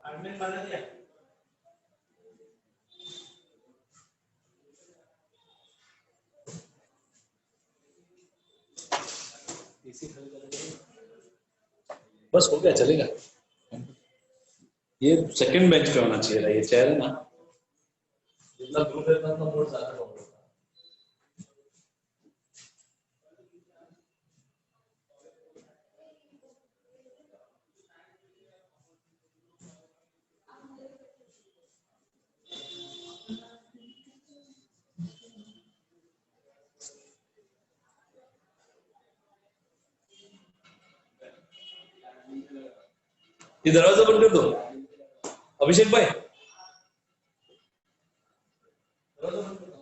Admin बना दिया। बस हो गया, चलेगा। ये सेकंड बेंच पे होना चाहिए, ये चेयर है ना, जितना दूर रहता है बहुत ज्यादा प्रॉब्लम होता है। ये दरवाजा बंद कर दो अभिषेक भाई, दरवाजा बंद कर दो।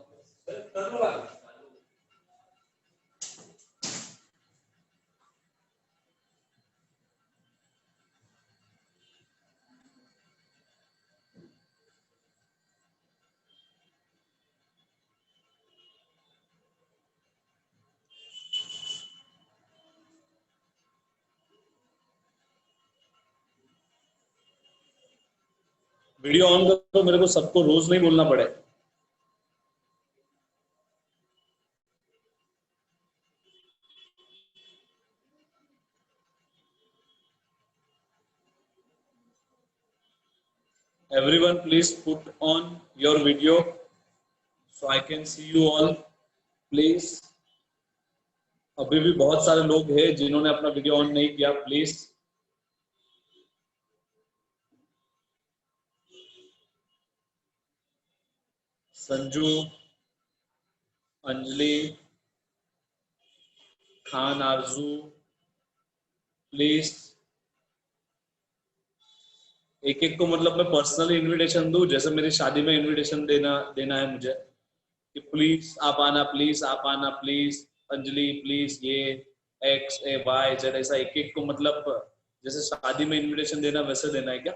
वीडियो ऑन करो, मेरे को सबको रोज नहीं बोलना पड़े। Everyone, please put on your video so I can see you all, please. अभी भी बहुत सारे लोग हैं जिन्होंने अपना वीडियो ऑन नहीं किया, please. Sanju, Anjali, Khan, Aarzoo, please. एक एक को मतलब मैं पर्सनली इनविटेशन दूं, जैसे मेरी शादी में इनविटेशन देना है मुझे कि प्लीज आप आना, प्लीज आप आना, प्लीज अंजलि, प्लीज ये एक्स ए वाई जेड, ऐसा एक एक को मतलब जैसे शादी में इनविटेशन देना वैसे देना है क्या?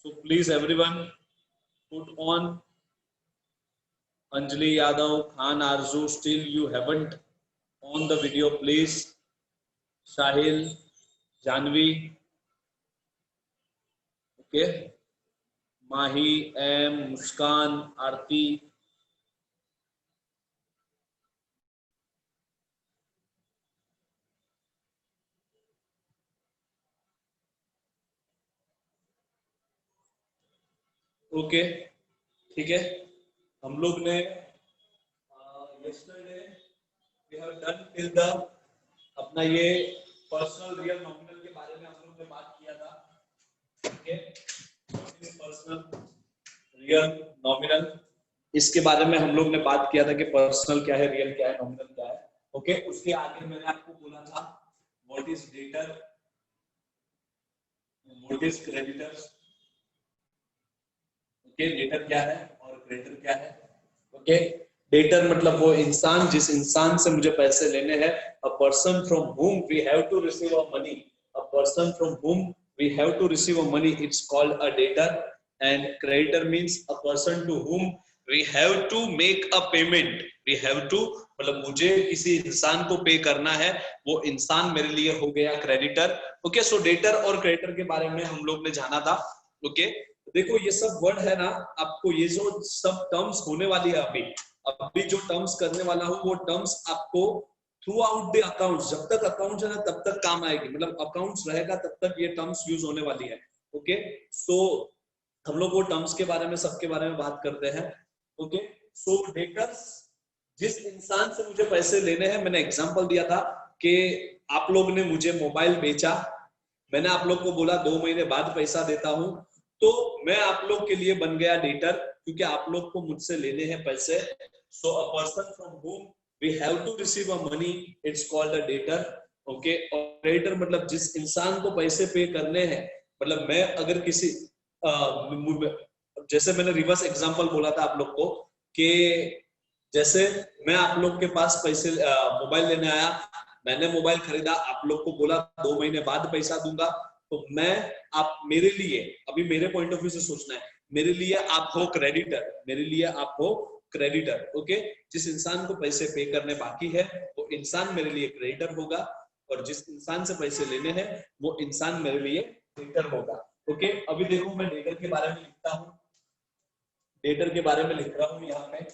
So please everyone put on. Anjali Yadav, Khan, Aarzoo, still you haven't on the video, please. Sahil, Janvi, okay, Mahi, M, Muskan, Aarti, okay, ठीक है। हम लोग ने yesterday we have done till the अपना ये पर्सनल रियल नॉमिनल के बारे में हम लोग ने बात किया था, ओके। पर्सनल रियल नॉमिनल, इसके बारे में हम लोग ने बात किया था कि पर्सनल क्या है, रियल क्या है, नॉमिनल क्या है, ओके। उसके आगे मैंने आपको बोला था what is debtor, what is creditors, okay. Debtor क्या है और क्रेडिटर क्या है, ओके। डेटर मतलब वो इंसान जिस इंसान से मुझे पैसे लेने हैं, अ person from whom we have to receive a money, a person from whom we have to receive a money, it's called a debtor. And creditor means a person to whom we have to make a payment, we have to मतलब मुझे किसी इंसान को पे करना है, वो इंसान मेरे लिए हो गया क्रेडिटर, ओके। सो डेटर और क्रेडिटर के बारे में हम लोग ने जाना था, ओके। देखो ये सब वर्ड है ना, आपको ये जो सब टर्म्स होने वाली है अभी जो टर्म्स करने वाला हूँ, वो टर्म्स आपको थ्रू आउट द अकाउंट्स, जब तक अकाउंट्स है ना तब तक काम आएगी, मतलब अकाउंट्स रहेगा तब तक ये टर्म्स यूज होने वाली है, ओके। सो हम लोग वो टर्म्स के बारे में सबके बारे में बात करते हैं, ओके। सो डेटर्स जिस इंसान से मुझे पैसे लेने हैं, मैंने एग्जांपल दिया था कि आप लोग ने मुझे मोबाइल बेचा, मैंने आप लोग को बोला 2 महीने बाद पैसा देता हूं, तो मैं आप लोग के लिए बन गया डेटर, क्योंकि आप लोग को मुझसे लेने हैं पैसे। So a person from whom we have to receive a money, it's called a debtor, okay. और क्रेडिटर मतलब जिस इंसान को पैसे पे करने हैं, मतलब मैं अगर किसी जैसे मैंने रिवर्स एग्जांपल बोला था आप लोग को कि जैसे मैं आप लोग के पास पैसे मोबाइल लेने आया, मैंने मोबाइल खरीदा, आप लोग को बोला 2 महीने बाद पैसा दूंगा, तो मैं आप मेरे लिए अभी मेरे पॉइंट ऑफ व्यू से सोचना है, मेरे लिए आप हो क्रेडिटर, मेरे लिए आप हो क्रेडिटर, ओके। जिस इंसान को पैसे पे करने बाकी है वो इंसान मेरे लिए क्रेडिटर होगा, और जिस इंसान से पैसे लेने हैं वो इंसान मेरे लिए डेटर होगा। ओके, अभी देखो मैं डेटर के बारे में लिखता हूँ, डेटर के बारे में लिख रहा हूँ यहाँ पे।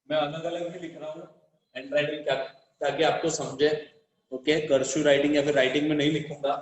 मैं अलग अलग भी लिख रहा हूँ हैंड राइटिंग क्या, ताकि आपको समझे। ओके, कर्सिव राइटिंग या फिर राइटिंग में नहीं लिखूंगा।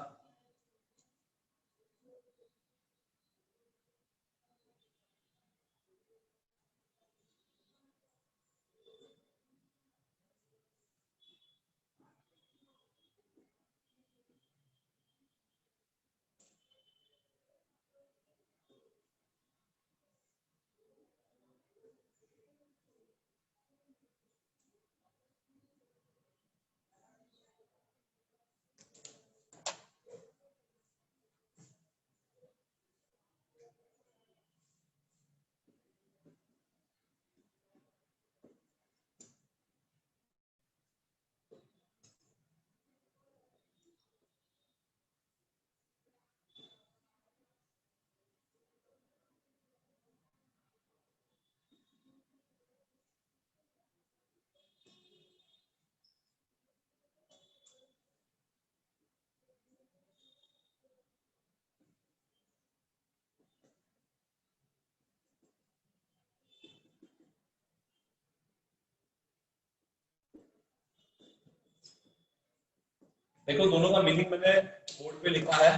देखो दोनों का मीनिंग मैंने बोर्ड पे लिखा है।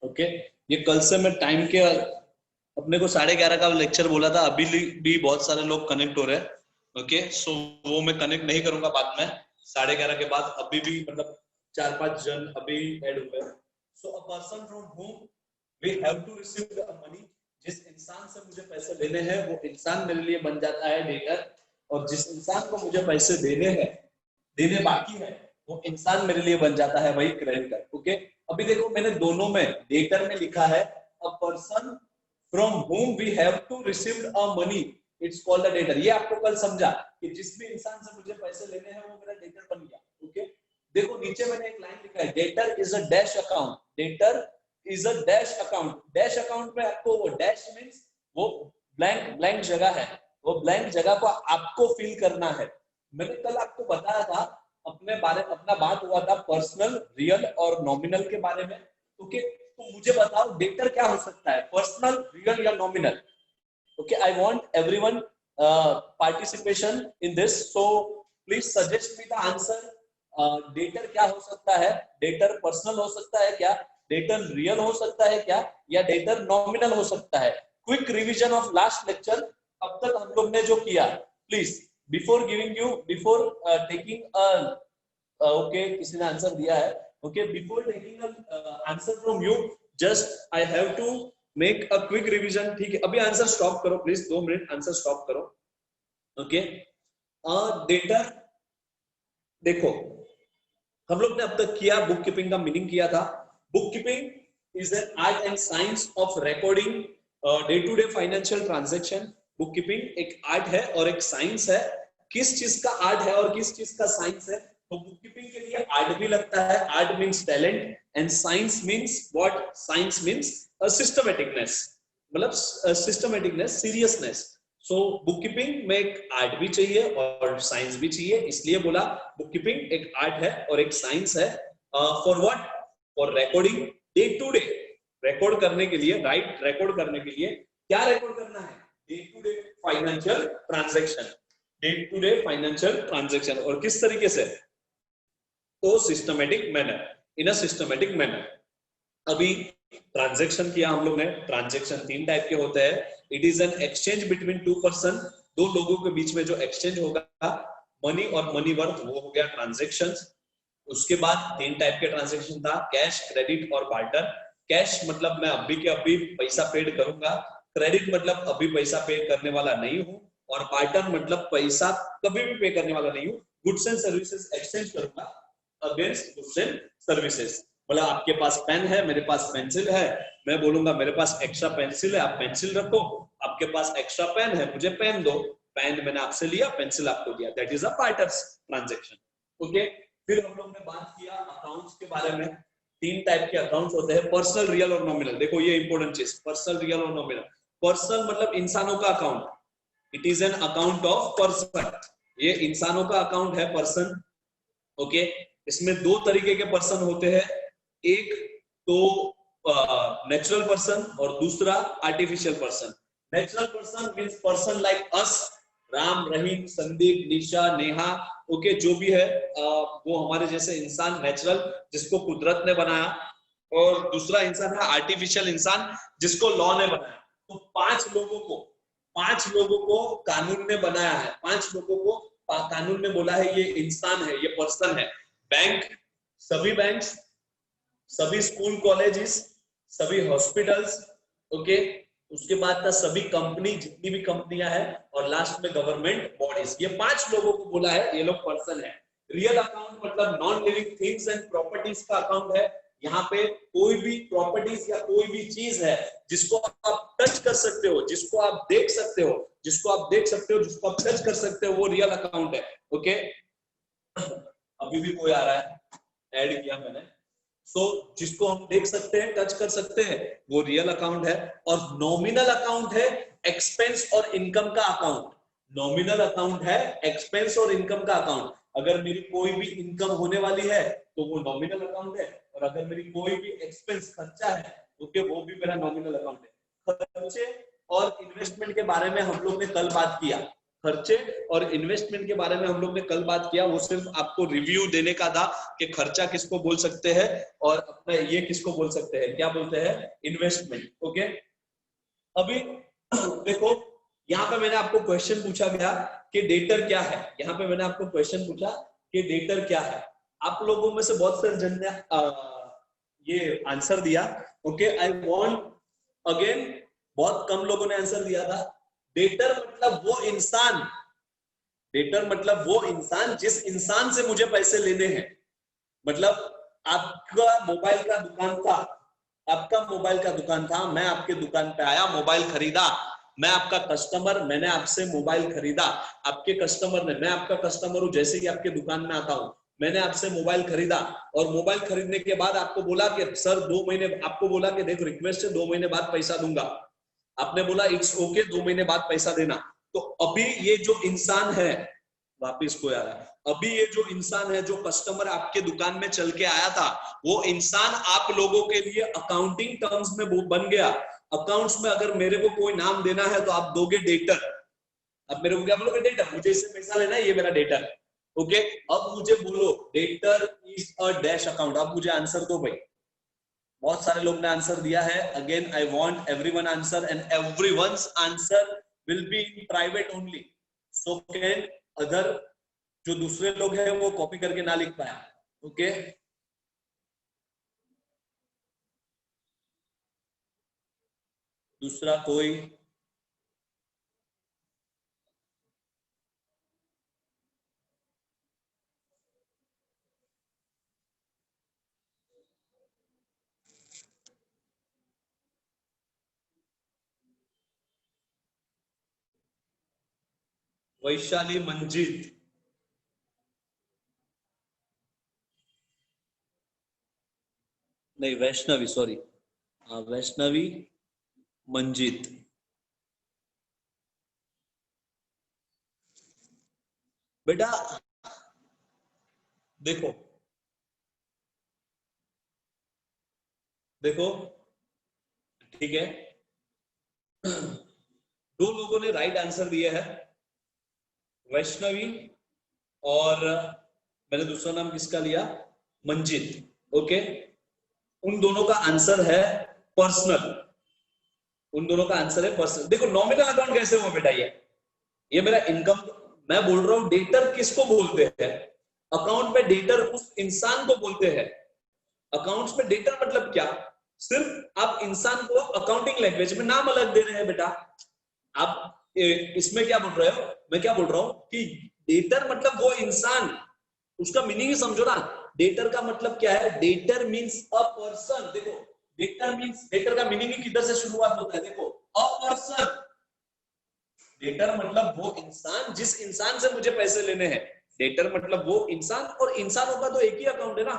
ओके, ये कल से मैं टाइम के, अपने को 11:30 का लेक्चर बोला था, अभी भी बहुत सारे लोग कनेक्ट हो रहे हैं। ओके, सो वो मैं कनेक्ट नहीं करूंगा बाद में 11:30 के बाद। अभी भी मतलब 4-5 जन अभी ऐड हुए। So a person from whom we have to receive the money, जिस इंसान से मुझे पैसे लेने हैं वो इंसान मेरे लिए बन जाता है डेटर, और जिस इंसान को मुझे पैसे देने हैं, देने बाकी है, वो इंसान मेरे लिए बन जाता है भाई क्रेडिटर। ओके, अभी देखो मैंने दोनों में, डेटर में लिखा है अ person from whom we have to receive a money, it's called a debtor। ये आपको कल समझा कि जिस भी इंसान से मुझे पैसे लेने हैं वो मेरा डेटर बन गया। ओके, देखो नीचे मैंने एक लाइन लिखा है, debtor is a dash account, debtor is a dash account. Dash account में आपको, वो डैश मींस वो ब्लैंक, ब्लैंक जगह है, वो ब्लैंक जगह को आपको फिल करना है। मैंने कल आपको बताया था, अपना बात हुआ था पर्सनल, रियल और नॉमिनल के बारे में। ओके, तो मुझे बताओ डेटर क्या हो सकता है, पर्सनल, रियल या nominal? Okay, I want everyone participation in this, so please suggest me the answer. Debtor क्या हो सकता है? डेटर पर्सनल हो सकता है क्या? डेटर रियल हो सकता है क्या? या डेटर नॉमिनल हो सकता है? Quick revision of last lecture, अब तक हम लोग ने जो किया, please before giving you, before taking okay, किसी ने आंसर दिया है। Okay, before taking answer from you, just I have to make a quick revision. ठीक है, अभी आंसर स्टॉप करो प्लीज, 2 मिनट आंसर स्टॉप करो। ओके, डेटा देखो, हम लोग ने अब तक किया, बुक कीपिंग का मीनिंग किया था। Book keeping is an art and science of recording day to day financial transaction. Book keeping एक आर्ट है और एक साइंस है। किस चीज का आर्ट है और किस चीज का साइंस है? तो बुक कीपिंग के लिए आर्ट भी लगता है, art means talent, and science means what? Science means systematicness, मतलब systematicness, seriousness. So book keeping में एक आर्ट भी चाहिए और साइंस भी चाहिए, इसलिए बोला बुक कीपिंग एक आर्ट है और एक साइंस है। For what? For recording day to day, record करने के लिए, राइट, रिकॉर्ड करने के लिए क्या रिकॉर्ड करना है? Day to day financial transaction, day to day financial transaction. और किस तरीके से? तो systematic manner, in a systematic manner. अभी ट्रांजैक्शन किया हम लोग ने। ट्रांजैक्शन 3 टाइप के होते हैं। It is an exchange between 2 person, 2 लोगों के बीच में जो एक्सचेंज होगा, मनी और मनी वर्थ, वो हो गया ट्रांजैक्शन। उसके बाद 3 टाइप के ट्रांजैक्शन था, कैश, क्रेडिट और बार्टर। कैश मतलब मैं अभी के अभी पैसा पेड करूंगा, क्रेडिट मतलब अभी पैसा पे करने वाला नहीं हूं, और बार्टर मतलब पैसा कभी भी पे करने वाला नहीं हूं, गुड्स एंड सर्विसेज एक्सचेंज करूंगा अगेंस्ट गुड्स एंड सर्विसेज। मतलब आपके पास पेन है, मेरे पास पेंसिल है, मैं बोलूंगा मेरे पास एक्स्ट्रा पेंसिल है, आप पेंसिल रखो, आपके पास एक्स्ट्रा पेन है, मुझे पेन दो, पेन मैंने आपसे लिया, पेंसिल आपको दिया, that is a barter transaction. Okay, फिर हम लोग ने बात किया अकाउंट्स के बारे में। तीन टाइप के अकाउंट्स होते हैं, पर्सनल, रियल और नॉमिनल। देखो ये इंपॉर्टेंट चीज, पर्सनल, रियल और नॉमिनल। पर्सनल मतलब इंसानों का account, it is an account of person, ये इंसानों का अकाउंट है पर्सन। ओके, इसमें दो तरीके के पर्सन होते हैं, एक तो नेचुरल पर्सन और दूसरा artificial person. Natural person means person like us, Ram, Rahim, Sandeep, Nisha, Neha, okay, जो भी है वो हमारे जैसे इंसान नेचुरल, जिसको कुदरत ने बनाया, और दूसरा इंसान है आर्टिफिशियल इंसान, जिसको लॉ ने बनाया। तो पांच लोगों को कानून ने बनाया है, पांच लोगों को कानून ने बोला है ये इंसान है, ये पर्सन है। बैंक, सभी बैंक्स, सभी स्कूल कॉलेजेस, सभी हॉस्पिटल्स, ओके, उसके बाद का सभी कंपनी, जितनी भी कंपनियां हैं, और लास्ट में गवर्नमेंट बॉडीज, ये पांच लोगों को बोला है ये लोग पर्सन है। रियल अकाउंट मतलब non living things and properties का अकाउंट है। यहाँ पे कोई भी प्रॉपर्टीज या कोई भी चीज है जिसको आप टच कर सकते हो, जिसको आप देख सकते हो, जिसको आप टच कर सकते हो, वो रियल अकाउंट है। ओके, अभी भी कोई आ रहा है, ऐड किया मैंने। सो जिसको हम देख सकते हैं, टच कर सकते हैं, वो रियल अकाउंट है। और नॉमिनल अकाउंट है एक्सपेंस और इनकम का अकाउंट। नॉमिनल अकाउंट है एक्सपेंस और इनकम का अकाउंट। अगर मेरी कोई भी इनकम होने वाली है तो वो नॉमिनल अकाउंट है, और अगर मेरी कोई भी एक्सपेंस, खर्चा है, ओके, वो भी मेरा नॉमिनल अकाउंट है। खर्चे और इन्वेस्टमेंट के बारे में हम लोग ने कल बात किया, खर्चे और इन्वेस्टमेंट के बारे में हम लोग ने कल बात किया। वो सिर्फ आपको रिव्यू देने का था कि खर्चा किसको बोल सकते हैं और अपना ये किसको बोल सकते हैं, क्या बोलते हैं, इन्वेस्टमेंट। ओके, अभी देखो यहाँ पे मैंने आपको क्वेश्चन पूछा गया कि डेटर क्या है। यहाँ पे मैंने आपको क्वेश्चन पूछा कि डेटर क्या है। आप लोगों में से बहुत सारे जन ने ये आंसर दिया। ओके, आई वांट अगेन, बहुत कम लोगों ने आंसर दिया था। डेटर मतलब वो इंसान, डेटर मतलब वो इंसान जिस इंसान से मुझे पैसे लेने हैं। मतलब आपका मोबाइल का दुकान था, आपका मोबाइल का दुकान था, मैं आपके दुकान पे आया, मोबाइल खरीदा, मैं आपका कस्टमर, मैंने आपसे मोबाइल खरीदा। आपके कस्टमर ने, मैं आपका कस्टमर हूं, जैसे ही आपके दुकान में आता हूं, मैंने आपसे मोबाइल खरीदा, और मोबाइल खरीदने के बाद आपको बोला कि सर 2 महीने, आपको बोला कि देखो रिक्वेस्ट है 2 महीने बाद पैसा दूंगा। आपने बोला इट्स ओके, 2 महीने बाद पैसा देना। तो अभी ये जो इंसान है, वापिस को आ रहा है, अभी ये जो इंसान है, जो कस्टमर आपके दुकान में चल के आया था, वो इंसान आप लोगों के लिए अकाउंटिंग टर्म्स में बन गया। अकाउंट्स में अगर मेरे को कोई नाम देना है तो आप दोगे डेटर। अब मेरे को क्या बोलोगे, डेटर, मुझे इससे पैसा लेना है, ये मेरा डेटर। ओके, अब मुझे बोलो debtor is a dash account. अब मुझे आंसर दो भाई। बहुत सारे लोग ने आंसर दिया है। Again I want everyone answer, and everyone's answer will be in private only, so can other जो दूसरे लोग हैं वो कॉपी करके ना लिख पाए। ओके, दूसरा कोई, वैशाली, मंजीत, नहीं वैष्णवी, सॉरी, वैष्णवी, मंजीत। बेटा देखो, देखो, ठीक है, दो लोगों ने राइट आंसर दिया है, वैष्णवी, और मैंने दूसरा नाम किसका लिया, मंजीत। ओके, उन दोनों का आंसर है पर्सनल, उन दोनों का आंसर है पर्सनल। देखो नॉमिनल अकाउंट कैसे हुआ बेटा, ये मेरा इनकम, मैं बोल रहा हूं डेटर किसको बोलते हैं, अकाउंट में डेटर उस इंसान को बोलते हैं। अकाउंट्स में डेटर मतलब क्या, सिर्फ आप इंसान को अकाउंटिंग लैंग्वेज में नाम अलग दे रहे हैं बेटा। आप इसमें क्या बोल रहे हो, मैं क्या बोल रहा हूं कि डेटर मतलब वो इंसान, उसका मीनिंग ही समझो ना। डेटर का मतलब क्या है, डेटर मींस अ पर्सन। देखो डेटर मींस, डेटर का मीनिंग ही किधर से शुरुआत होता है, देखो अ पर्सन, डेटर मतलब वो इंसान जिस इंसान से मुझे पैसे लेने हैं। डेटर मतलब वो इंसान, और इंसानों का तो एक ही अकाउंट है ना।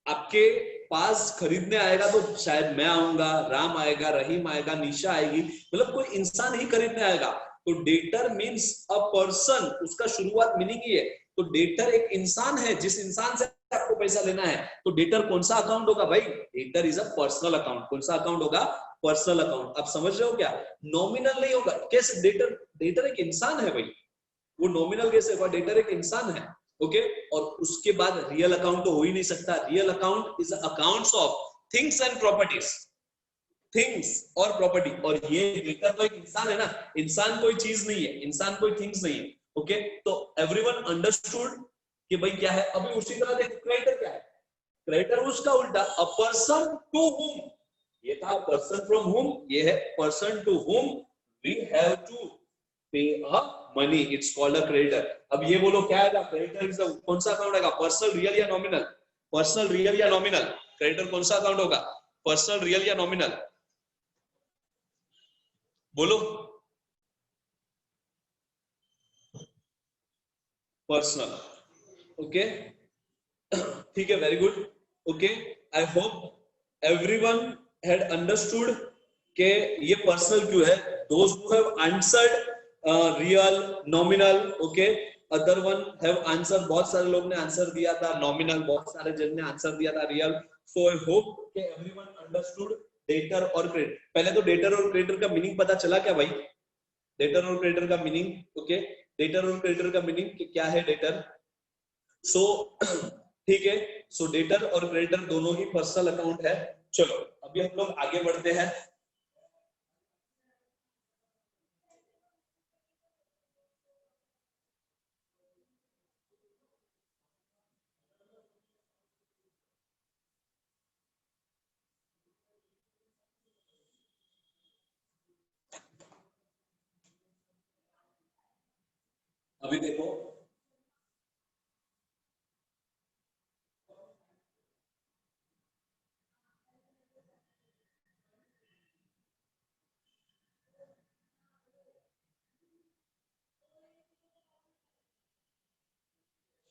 आपके पास खरीदने आएगा तो शायद मैं आऊंगा, राम आएगा, रहीम आएगा, निशा आएगी, मतलब कोई इंसान ही खरीदने आएगा। तो डेटर मीन्स अ पर्सन, उसका शुरुआत मीनिंग ही है। तो डेटर एक इंसान है जिस इंसान से आपको पैसा लेना है। तो डेटर कौन सा अकाउंट होगा भाई? Debtor is a personal account. कौन सा अकाउंट होगा? Personal account. आप समझ रहे हो क्या? नॉमिनल नहीं होगा। कैसे? डेटर, डेटर एक इंसान है भाई, वो नॉमिनल कैसे होगा? डेटर एक इंसान है। ओके, और उसके बाद रियल अकाउंट तो हो ही नहीं सकता। Real account is accounts of things and properties, things और प्रॉपर्टी। और ये डेटर तो एक इंसान है ना, इंसान कोई चीज नहीं है, इंसान कोई थिंग्स नहीं है। ओके, तो एवरीवन अंडरस्टूड कि भाई क्या है। अभी उसी तरह देखो क्रेडिटर क्या है? क्रेडिटर उसका उल्टा, अ पर्सन टू हुम। ये था पर्सन फ्रॉम हुम, ये है person to whom we have to pay a money, it's called a creditor. अब ये बोलो क्या है? क्रेडिटर इज कौन सा अकाउंट है? पर्सनल, रियल या नॉमिनल? पर्सनल, रियल या नॉमिनल? क्रेडिटर कौन सा अकाउंट होगा? पर्सनल, रियल या नॉमिनल? बोलो। पर्सनल। ओके, ठीक है, very good. Okay, I hope everyone had understood के ये पर्सनल क्यों है। Those who have answered real, nominal, okay, other one have answer, बहुत सारे लोग ने आंसर दिया था नॉमिनल, बहुत सारे जन ने आंसर दिया था रियल। सो आई होप के एवरीवन अंडरस्टूड डेटर और क्रेडिटर। पहले तो डेटर और क्रेडिटर का मीनिंग पता चला क्या भाई? डेटर और क्रेडिटर का मीनिंग, ओके, डेटर और क्रेडिटर का मीनिंग क्या है? डेटर, सो ठीक है, सो डेटर और क्रेडिटर दोनों ही पर्सनल अकाउंट है। चलो अभी हम लोग आगे बढ़ते हैं। अभी देखो,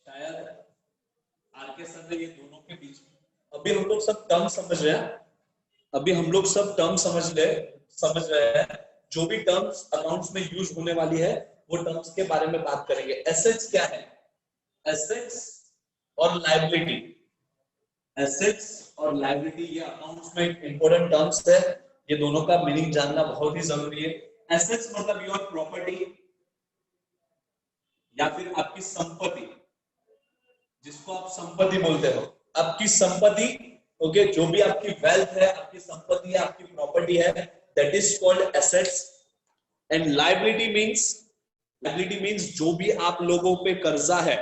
शायद आर के सर ने ये दोनों के बीच में, अभी हम लोग सब टर्म समझ रहे हैं। अभी हम लोग सब टर्म समझ रहे हैं। जो भी टर्म्स अकाउंट्स में यूज होने वाली है वो टर्म्स के बारे में बात करेंगे। एसेट्स क्या है? एसेट्स और लायबिलिटी, एसेट्स और लायबिलिटी ये अकाउंट्स में इंपॉर्टेंट टर्म्स है। ये दोनों का मीनिंग जानना बहुत ही जरूरी है। एसेट्स मतलब योर प्रॉपर्टी या फिर आपकी संपत्ति, जिसको आप संपत्ति बोलते हो, आपकी संपत्ति। ओके, जो भी आपकी वेल्थ है, आपकी संपत्ति है, आपकी प्रॉपर्टी है, that is called assets. And liability means जो भी आप लोगों पे कर्जा है,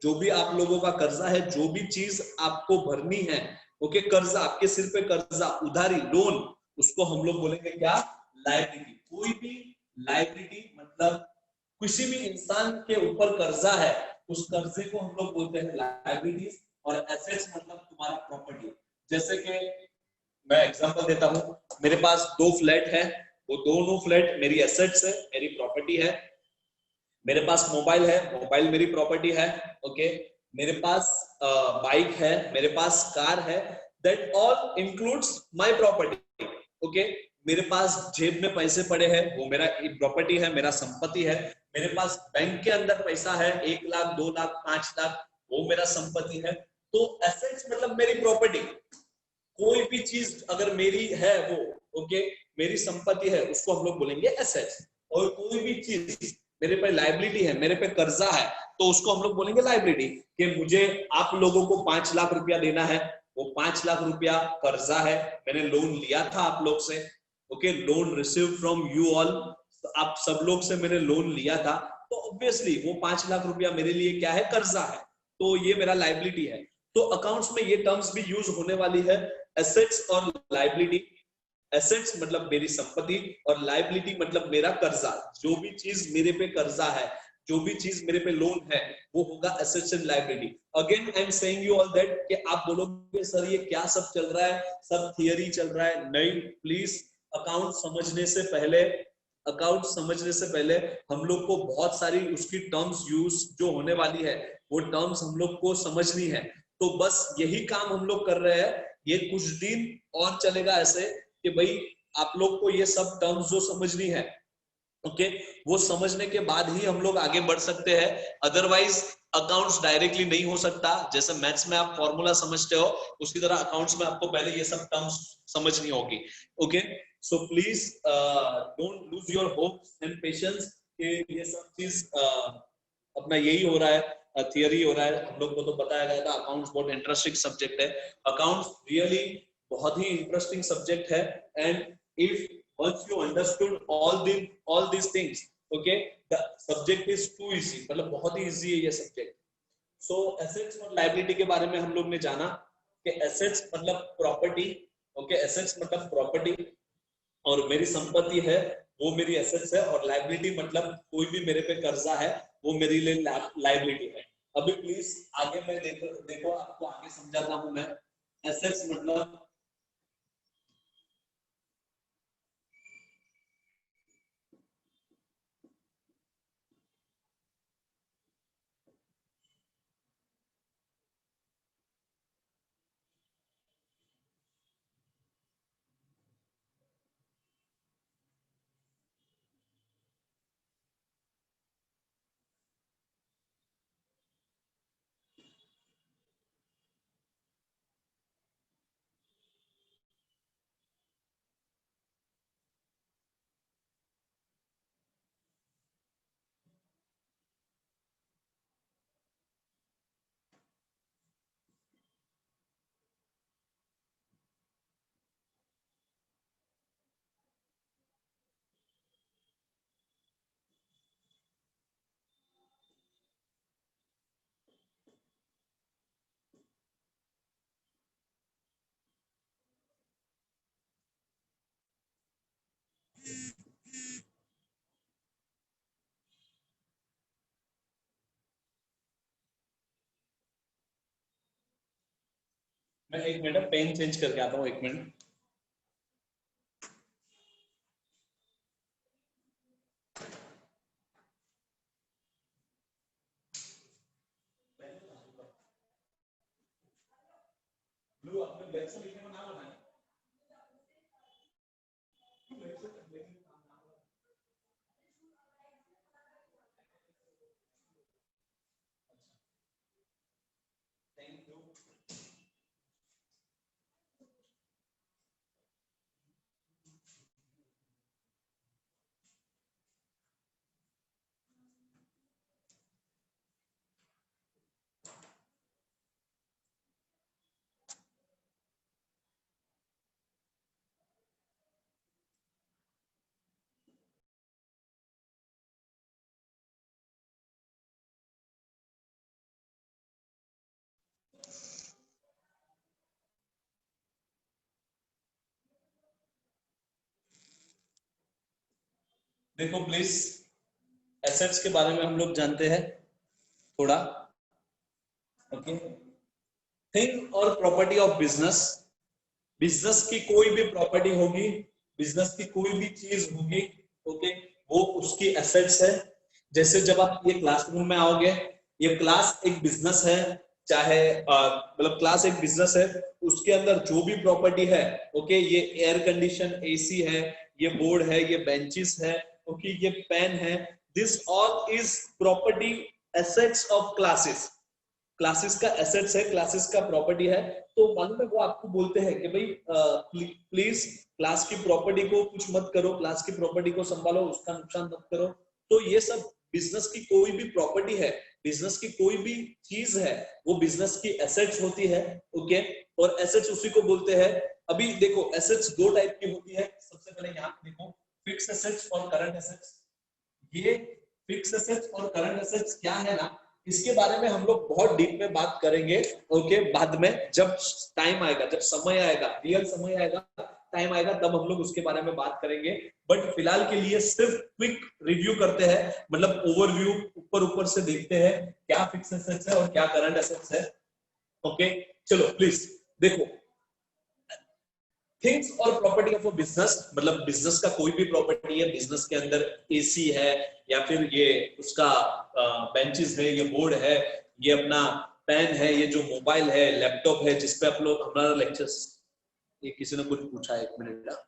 जो भी आप लोगों का कर्जा है, जो भी चीज आपको भरनी है, ओके, कर्जा, आपके सिर पे कर्जा, उधारी, लोन, उसको हम लोग बोलेंगे क्या? लायबिलिटी। कोई भी लायबिलिटी मतलब किसी भी इंसान के ऊपर कर्जा है, उस कर्जे को हम लोग बोलते हैं लायबिलिटीज। और एसेट्स मतलब तुम्हारा प्रॉपर्टी। जैसे कि मैं एग्जांपल देता हूं, मेरे पास 2 फ्लैट है, वो दोनों फ्लैट मेरी एसेट्स है, मेरी प्रॉपर्टी है। मेरे पास मोबाइल है, मोबाइल मेरी प्रॉपर्टी है। ओके, मेरे पास बाइक है, मेरे पास कार है, that all includes my property. Okay, मेरे पास जेब में पैसे पड़े हैं, वो मेरा प्रॉपर्टी है, मेरा संपत्ति है। मेरे पास बैंक के अंदर पैसा है, 1 लाख, 2 लाख, 5 लाख, वो मेरा संपत्ति है। तो एसेट्स मतलब मेरी प्रॉपर्टी। कोई भी चीज अगर मेरी है वो, ओके, मेरी संपत्ति है, उसको हम लोग बोलेंगे एसेट्स। और कोई भी चीज मेरे पे लायबिलिटी है, मेरे पे कर्जा है, तो उसको हम लोग बोलेंगे लायबिलिटी। कि मुझे आप लोगों को 5 लाख रुपया देना है, वो 5 लाख रुपया कर्जा है, मैंने लोन लिया था आप लोग से। Okay, loan receive from you all, आप सब लोग से मैंने लोन लिया था। तो ऑब्वियसली वो 5 लाख रुपया मेरे लिए क्या है? कर्जा है। तो ये मेरा लायबिलिटी है। तो अकाउंट्स में ये टर्म्स भी यूज होने वाली है, एसेट्स और लायबिलिटी। एसेट्स मतलब मेरी संपत्ति और लायबिलिटी मतलब मेरा कर्जा। जो भी चीज मेरे पे कर्जा है, जो भी चीज मेरे पे लोन है, वो होगा assets and liability. Again I am saying you all that कि आप बोलोगे सर ये क्या सब चल रहा है, सब थियरी चल रहा है। नहीं, प्लीज, अकाउंट समझने से पहले अकाउंट समझने से पहले हम लोग को बहुत सारी उसकी टर्म्स यूज जो होने वाली है वो टर्म्स हम लोग को समझनी है। तो बस यही काम हम लोग कर रहे हैं। ये कुछ दिन और चलेगा ऐसे कि भाई आप लोग को ये सब टर्म्स जो समझनी है, ओके, वो समझने के बाद ही हम लोग आगे बढ़ सकते हैं। अदरवाइज अकाउंट्स डायरेक्टली नहीं हो सकता। जैसे मैथ्स में आप फॉर्मूला समझते हो उसी तरह अकाउंट्स में आपको पहले ये सब टर्म्स समझनी होगी। Okay, so please don't lose your hopes and patience कि ये सब चीज अपना यही हो रहा है, थियरी हो रहा है। हम लोग को तो बताया गया था अकाउंट्स बहुत इंटरेस्टिंग सब्जेक्ट है। अकाउंट्स रियली बहुत ही इंटरेस्टिंग सब्जेक्ट है। And if once you understood all these things, okay, the subject is too easy, मतलब बहुत ही easy है ये सब्जेक्ट। सो एसेट्स और लायबिलिटी के बारे में हम लोग ने जाना कि एसेट्स मतलब प्रॉपर्टी, ओके, एसेट्स मतलब प्रॉपर्टी और मेरी संपत्ति है वो मेरी एसेट्स है, और लायबिलिटी मतलब कोई भी मेरे पे कर्जा है वो मेरे लिए लायबिलिटी है। अभी प्लीज आगे मैं देखो आपको आगे समझाता हूं मैं। एसेट्स मतलब मैं एक मिनट पेन चेंज करके आता हूँ, एक मिनट। ब्लू अपने ब्लैक से लिखने में ना बनाए। देखो प्लीज, एसेट्स के बारे में हम लोग जानते हैं थोड़ा, ओके। थिंग और प्रॉपर्टी ऑफ बिजनेस, बिजनेस की कोई भी प्रॉपर्टी होगी, बिजनेस की कोई भी चीज होगी, ओके, वो उसकी एसेट्स है। जैसे जब आप ये क्लासरूम में आओगे, ये क्लास एक बिजनेस है, चाहे मतलब क्लास एक बिजनेस है, उसके अंदर जो भी प्रॉपर्टी है, ओके, ये एयर कंडीशन एसी है, ये बोर्ड है, ये बेंचेस है, ओके, ये पेन है, this all is property, assets of classes. Classes का एसेट्स है, क्लासेस का प्रॉपर्टी है। तो मालूम है वो आपको बोलते हैं कि भाई प्लीज क्लास की प्रॉपर्टी को कुछ मत करो, क्लास की प्रॉपर्टी को संभालो, उसका नुकसान मत करो। तो ये सब बिजनेस की कोई भी प्रॉपर्टी है, बिजनेस की कोई भी चीज है, वो बिजनेस की एसेट्स होती है, ओके। और एसेट्स उसी को बोलते हैं। अभी देखो एसेट्स दो टाइप की होती है। सबसे पहले यहाँ देखो, फिक्स एसेट्स और करंट एसेट्स। ये फिक्स एसेट्स और करंट एसेट्स क्या है ना, इसके बारे में हम लोग बहुत डीप में बात करेंगे, ओके, बाद में जब टाइम आएगा, जब समय आएगा, रियल समय आएगा, टाइम आएगा, तब हम लोग उसके बारे में बात करेंगे। बट फिलहाल के लिए सिर्फ क्विक रिव्यू करते हैं, मतलब ओवरव्यू, ऊपर ऊपर से देखते हैं क्या फिक्स एसेट्स है और क्या करंट एसेट्स है, ओके। चलो प्लीज देखो, थिंग्स और प्रॉपर्टी ऑफ अ बिजनेस, मतलब बिजनेस का कोई भी प्रॉपर्टी है, बिजनेस के अंदर एसी है या फिर ये उसका बेंचेस है, ये बोर्ड है, ये अपना पेन है, ये जो मोबाइल है, लैपटॉप है जिसपे आप लोग हमारा लेक्चर्स, ये किसी ने कुछ पूछा, एक मिनट का।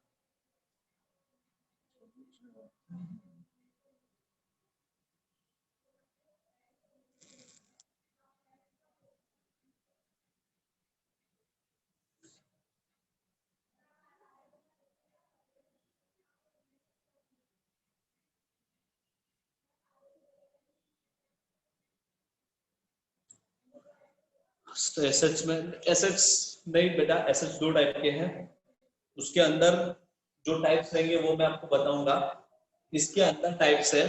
एसेट्स में, एसेट्स नहीं बेटा, एसेट्स दो टाइप के हैं, उसके अंदर जो टाइप्स रहेंगे वो मैं आपको बताऊंगा। इसके अंदर टाइप्स है,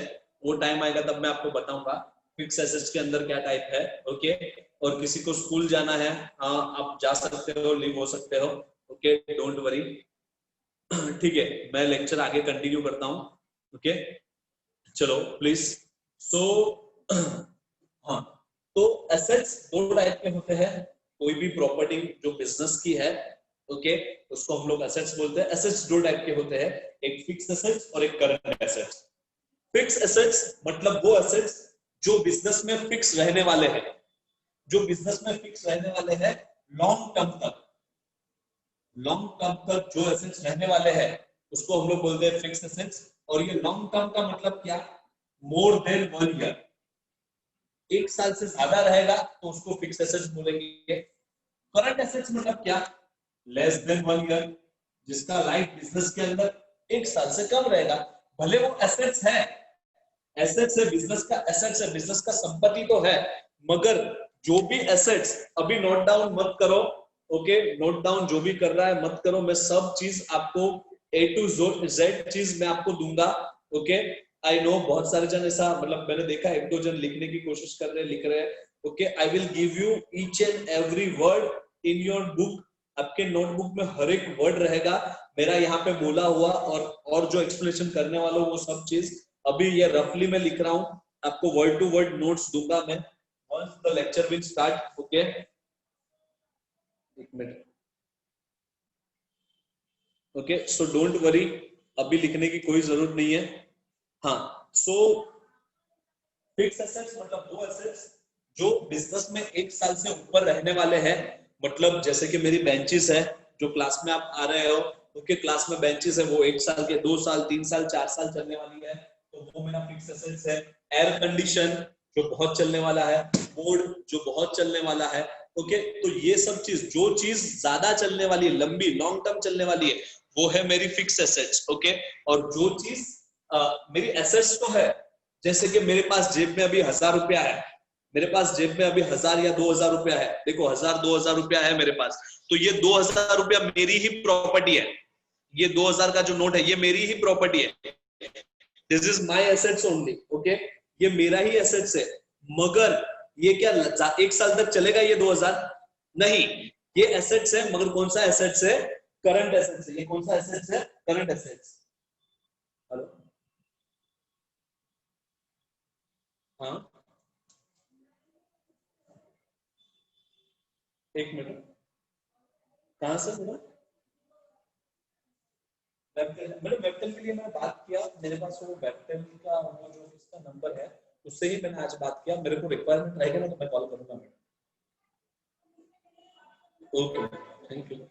वो टाइम आएगा तब मैं आपको बताऊंगा फिक्स एसेट्स के अंदर क्या टाइप है। ओके, और किसी को स्कूल जाना है, हाँ आप जा सकते हो, लीव हो सकते हो। Okay, don't worry. ठीक है, मैं लेक्चर आगे कंटिन्यू करता हूँ। ओके, चलो प्लीज। सो हाँ, तो एसेट्स दो टाइप के होते हैं। कोई भी प्रॉपर्टी जो बिजनेस की है, ओके, उसको हम लोग एसेट्स बोलते हैं। एसेट्स दो टाइप के होते हैं, एक फिक्स एसेट्स और एक करंट एसेट्स। फिक्स एसेट्स मतलब वो एसेट्स जो बिजनेस में फिक्स रहने वाले हैं, जो बिजनेस में फिक्स रहने वाले हैं लॉन्ग टर्म तक। लॉन्ग टर्म तक जो एसेट्स रहने वाले हैं उसको हम लोग बोलते हैं फिक्स एसेट्स। और ये लॉन्ग टर्म का मतलब क्या? मोर देन 1 ईयर, एक साल से ज्यादा रहेगा तो उसको फिक्स एसेट्स बोलेंगे। करंट एसेट्स मतलब क्या? लेस देन 1 ईयर, जिसका लाइफ बिजनेस के अंदर एक साल से कम रहेगा। भले वो एसेट्स है, एसेट्स है, बिजनेस का एसेट्स है, बिजनेस का संपत्ति तो है, मगर जो भी एसेट्स, अभी नोट डाउन मत करो, ओके, नोट डाउन जो भी कर रहा है मत करो, मैं सब चीज आपको ए टू जेड चीज मैं आपको दूंगा। ओके, आई नो बहुत सारे जन ऐसा, मतलब मैंने देखा एक दो जन लिखने की कोशिश कर रहे हैं, लिख रहे हैं। Okay, I will give you each and every word in your book. आपके नोटबुक में हर एक वर्ड रहेगा मेरा यहाँ पे बोला हुआ, और जो एक्सप्लेनेशन करने वाला हूँ वो सब चीज अभी ये रफली मैं लिख रहा हूँ, आपको वर्ड टू वर्ड नोट्स दूंगा मैं once the lecture will start. Okay, एक minute. Okay, so don't worry, अभी लिखने की कोई जरूरत नहीं है। हाँ, सो फिक्स एसेट्स मतलब वो एसेट्स जो बिजनेस में एक साल से ऊपर रहने वाले हैं। मतलब जैसे कि मेरी बेंचेस है, जो क्लास में आप आ रहे हो, ओके, क्लास में बेंचेस है, वो 1 साल के, 2 साल, 3 साल, 4 साल चलने वाली है, तो वो मेरा फिक्स एसेट्स है। एयर कंडीशन जो बहुत चलने वाला है, बोर्ड जो बहुत चलने वाला है, ओके, तो ये सब चीज, जो चीज ज्यादा चलने वाली है, लंबी लॉन्ग टर्म चलने वाली है, वो है मेरी फिक्स एसेट्स। ओके, और जो चीज मेरी एसेट्स तो है, जैसे कि मेरे पास जेब में अभी 1000 रुपया है, मेरे पास जेब में अभी 1000 या 2000 रुपया है, देखो 1000 2000 रुपया है मेरे पास, तो ये 2000 रुपया मेरी ही प्रॉपर्टी है। ये 2000 का जो नोट है ये मेरी ही प्रॉपर्टी है, this is my assets only. Okay, ये मेरा ही एसेट्स है, मगर ये क्या एक साल तक चलेगा ये 2000? नहीं, ये एसेट्स है, मगर कौन सा एसेट्स है? करंट एसेट्स है। ये कौन सा एसेट्स है? Current assets. हेलो, हाँ, एक मिनट, कहां से बोला? वेबटेल, मैंने वेबटेल के लिए मैंने बात किया, मेरे पास वो वेबटेल का वो जो इसका नंबर है, उससे ही मैंने आज बात किया। मेरे को रिक्वायरमेंट रहेगा ना तो मैं कॉल करूंगा मैडम। Okay, thank you.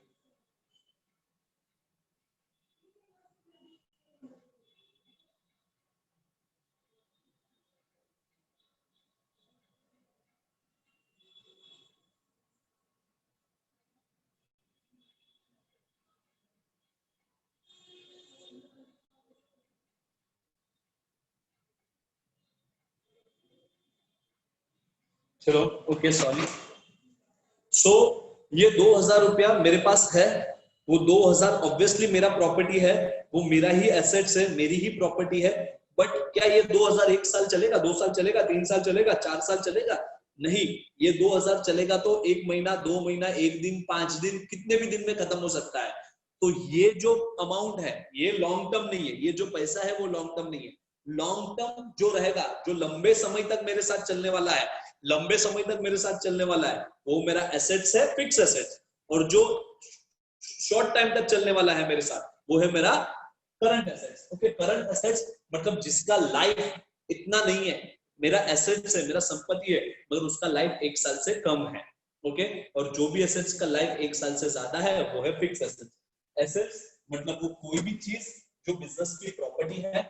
चलो, ओके, सॉरी। सो ये 2000 रुपया मेरे पास है, वो 2000 ऑब्वियसली मेरा प्रॉपर्टी है, वो मेरा ही एसेट्स है, मेरी ही प्रॉपर्टी है। बट क्या ये 2000 1 साल चलेगा, 2 साल चलेगा, 3 साल चलेगा, 4 साल चलेगा? नहीं, ये 2000 चलेगा तो 1 महीना, 2 महीना, 1 दिन, 5 दिन, कितने भी दिन में खत्म हो सकता है। तो ये जो अमाउंट है ये लॉन्ग टर्म नहीं है, ये जो पैसा है वो लॉन्ग टर्म नहीं है। लॉन्ग टर्म जो रहेगा, जो लंबे समय तक मेरे साथ चलने वाला है, लंबे समय तक मेरे साथ चलने वाला है, वो मेरा एसेट्स है, फिक्स एसेट्स। और जो शॉर्ट टाइम तक चलने वाला है मेरे साथ, वो है मेरा current assets. Okay, current assets मतलब जिसका लाइफ इतना नहीं है, मेरा एसेट्स है, मेरा संपत्ति है, मगर उसका लाइफ 1 साल से कम है। ओके, और जो भी एसेट्स का लाइफ 1 साल से ज्यादा है वो है फिक्स एसेट्स। एसेट्स मतलब वो कोई भी चीज जो बिजनेस की प्रॉपर्टी है,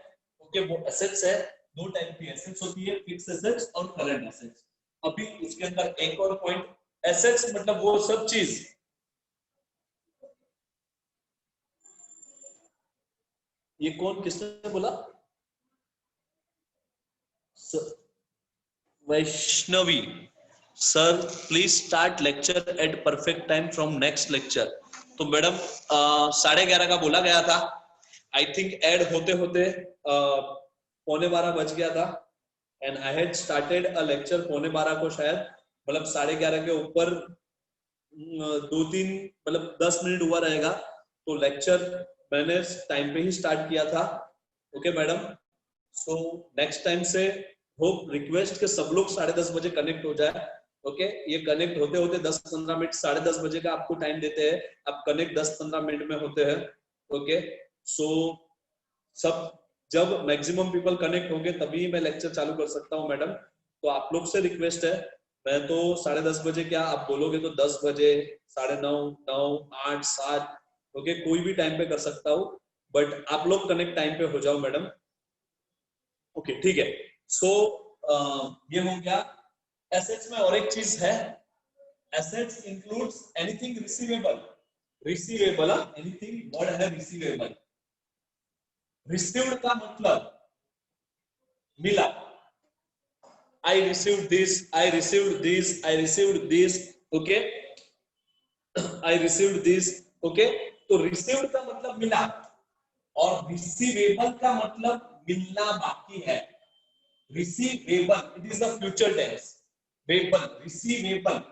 ओके, वो एसेट्स है। दो टाइप की एसेट्स होती है, फिक्स एसेट्स और करंट एसेट्स। अभी उसके अंदर एक और पॉइंट, एसेट्स मतलब वो सब चीज, ये कौन किसने बोला? Vaishnavi sir, please start lecture at perfect time from next lecture. तो मैडम 11:30 का बोला गया था, आई थिंक ऐड होते होते 11:15 बज गया था, and I had started a lecture 11:15 को शायद, मतलब 11:30 के ऊपर 2-3 मतलब 10 मिनट हुआ रहेगा। तो लेक्चर मैंने टाइम पे ही स्टार्ट किया था। Okay madam, so next time से होप रिक्वेस्ट के सब लोग 10:30 बजे कनेक्ट हो जाए। ओके, ये कनेक्ट होते होते 10-15 मिनट, 10:30 बजे का आपको टाइम देते हैं, आप कनेक्ट 10-15 मिनट में होते हैं। ओके, सो सब जब मैक्सिमम पीपल कनेक्ट होंगे तभी मैं लेक्चर चालू कर सकता हूँ मैडम। तो आप लोग से रिक्वेस्ट है, मैं तो 10:30 बजे, क्या आप बोलोगे तो 10 बजे, 9:30, 9, 8, 7, ओके, कोई भी टाइम पे कर सकता हूँ, बट आप लोग कनेक्ट टाइम पे हो जाओ मैडम। ओके ठीक है, सो ये हो गया। एसेट्स में और एक चीज है, assets includes anything receivable. Receivable, anything word है रिसीवेबल। रिसीव्ड का मतलब मिला, I received this, I received this, I received this, okay, I received this, okay, तो received का मतलब मिला, और receivable का मतलब मिलना बाकी है। receivable, it is the future tense, Webel, receivable,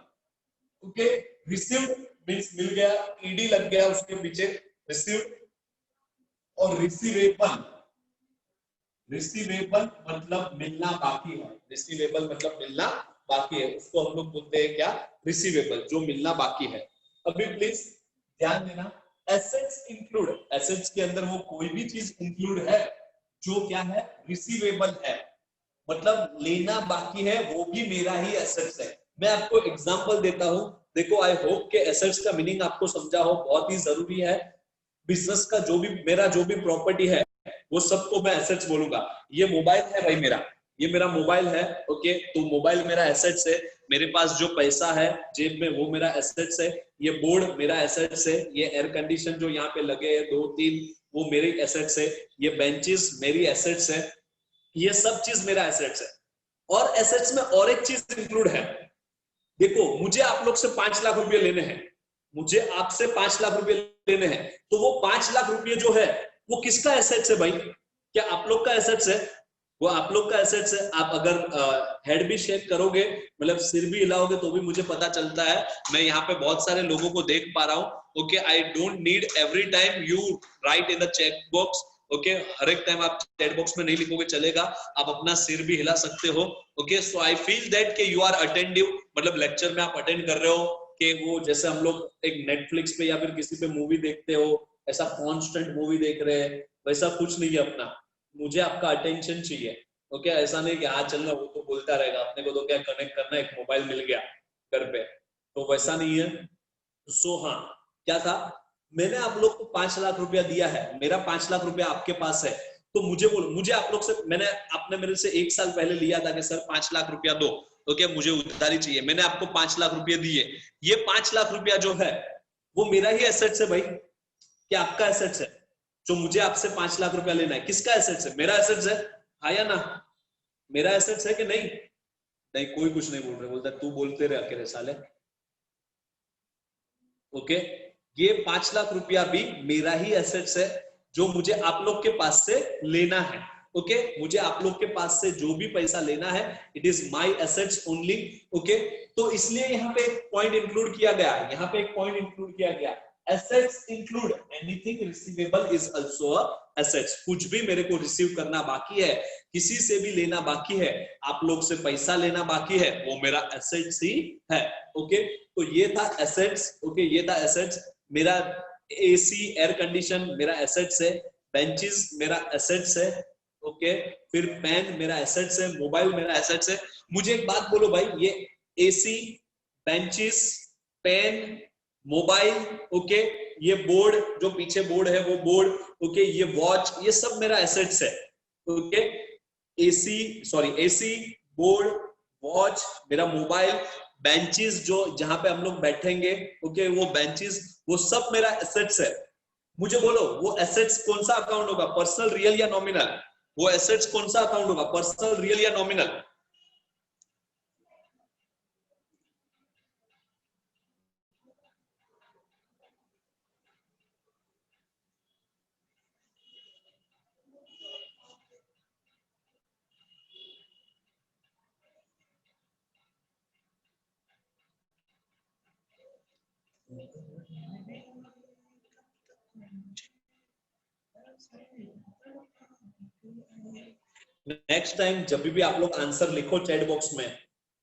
okay, received means मिल गया, ed लग गया उसके पीछे, received, और receivable, रिसीवेबल मतलब मिलना बाकी है, रिसीवेबल मतलब मिलना बाकी है, उसको हम लोग बोलते हैं क्या? रिसीवेबल, जो मिलना बाकी है। अभी प्लीज ध्यान देना, एसेट्स इंक्लूड, एसेट्स के अंदर वो कोई भी चीज इंक्लूड है जो क्या है? रिसीवेबल है, मतलब लेना बाकी है, वो भी मेरा ही एसेट्स है। मैं आपको एग्जांपल देता हूं, देखो, आई होप के एसेट्स का मीनिंग आपको समझा हो, बहुत ही जरूरी है। बिजनेस का जो भी, मेरा जो भी प्रॉपर्टी है वो सबको मैं एसेट्स बोलूंगा। ये मोबाइल है भाई मेरा, ये मेरा मोबाइल है, ओके, तो मोबाइल मेरा एसेट्स है। मेरे पास जो पैसा है जेब में वो मेरा एसेट्स है। ये बोर्ड मेरा एसेट्स है। ये एयर कंडीशन जो यहाँ पे लगे हैं 2-3, वो मेरे एसेट्स है। ये बेंचेस मेरी एसेट्स है। ये सब चीज मेरा एसेट्स है। और एसेट्स में और एक चीज इंक्लूड है, देखो, मुझे आप लोग से 5 लाख रुपए लेने हैं, मुझे आपसे 5 लाख रुपए लेने हैं, तो वो 5 लाख रुपए जो है वो किसका एसेट्स है भाई? क्या आप लोग का एसेट्स है? वो आप लोग का एसेट्स है। आप अगर हेड भी शेक करोगे, मतलब सिर भी हिलाओगे, तो भी मुझे पता चलता है। मैं यहाँ पे बहुत सारे लोगों को देख पा रहा हूँ। Okay, I don't need every time you write in the check box. Okay, हर एक टाइम आप चैट बॉक्स में नहीं लिखोगे चलेगा, आप अपना सिर भी हिला सकते हो। Okay, so I feel that कि यू आर अटेंटिव, मतलब लेक्चर में आप अटेंड कर रहे हो, कि वो जैसे हम लोग एक नेटफ्लिक्स पे या फिर किसी पे मूवी देखते हो, ऐसा कॉन्स्टेंट मूवी देख रहे हैं, वैसा कुछ नहीं है अपना। मुझे आपका अटेंशन चाहिए। ओके, ऐसा नहीं कि हाँ चलना, वो तो बोलता रहेगा, अपने को तो क्या कनेक्ट करना, एक मोबाइल मिल गया घर पे, तो वैसा नहीं है। सो हाँ, क्या था, मैंने आप लोग को 5 लाख रुपया दिया है, मेरा 5 लाख रुपया आपके पास है, तो मुझे बोलो, मुझे आप लोग से, मैंने, आपने मेरे से 1 साल पहले लिया था कि सर 5 लाख रुपया दो, तो क्या मुझे उधारी चाहिए, मैंने आपको 5 लाख रुपये दिए। ये 5 लाख रुपया जो है वो मेरा ही एसेट्स है भाई, क्या आपका एसेट्स है? जो मुझे आपसे 5 लाख रुपया लेना है, किसका एसेट्स है? मेरा एसेट्स है, हाँ या ना? मेरा एसेट्स है कि नहीं? नहीं, कोई कुछ नहीं बोल रहे, बोलता तू बोलते रहे अकेले साले। ओके, ये 5 लाख रुपया भी मेरा ही एसेट्स है, जो मुझे आप लोग के पास से लेना है। ओके, मुझे आप लोग के पास से जो भी पैसा लेना है, it is my assets only. Okay, तो इसलिए यहाँ पे एक पॉइंट इंक्लूड किया गया, यहाँ पे एक पॉइंट इंक्लूड किया गया, assets include anything receivable is also assets. कुछ भी मेरे को रिसीव करना बाकी है, किसी से भी लेना बाकी है, आप लोग से पैसा लेना बाकी है, वो मेरा एसेट्स ही है। ओके, तो ये था एसेट्स। ओके, ये था एसेट्स। मेरा एसी एयर कंडीशन मेरा एसेट्स है, बेंचेस मेरा एसेट्स है, ओके। फिर पेन मेरा एसेट्स है, मोबाइल मेरा एसेट्स है। मुझे एक बात बोलो भाई, ये AC, benches, pen, mobile, okay, ये बोर्ड जो पीछे बोर्ड है वो बोर्ड, ओके, ये वॉच, ये सब मेरा एसेट्स है, okay. AC, sorry, AC, board, watch, मेरा मोबाइल, बेंचेस जो जहां पे हम लोग बैठेंगे, ओके, वो बेंचेस, वो सब मेरा एसेट्स है। मुझे बोलो वो एसेट्स कौन सा अकाउंट होगा, पर्सनल, रियल या नॉमिनल? वो एसेट्स कौन सा अकाउंट होगा, पर्सनल, रियल या नॉमिनल? नेक्स्ट टाइम जब भी आप लोग आंसर लिखो चैट बॉक्स में,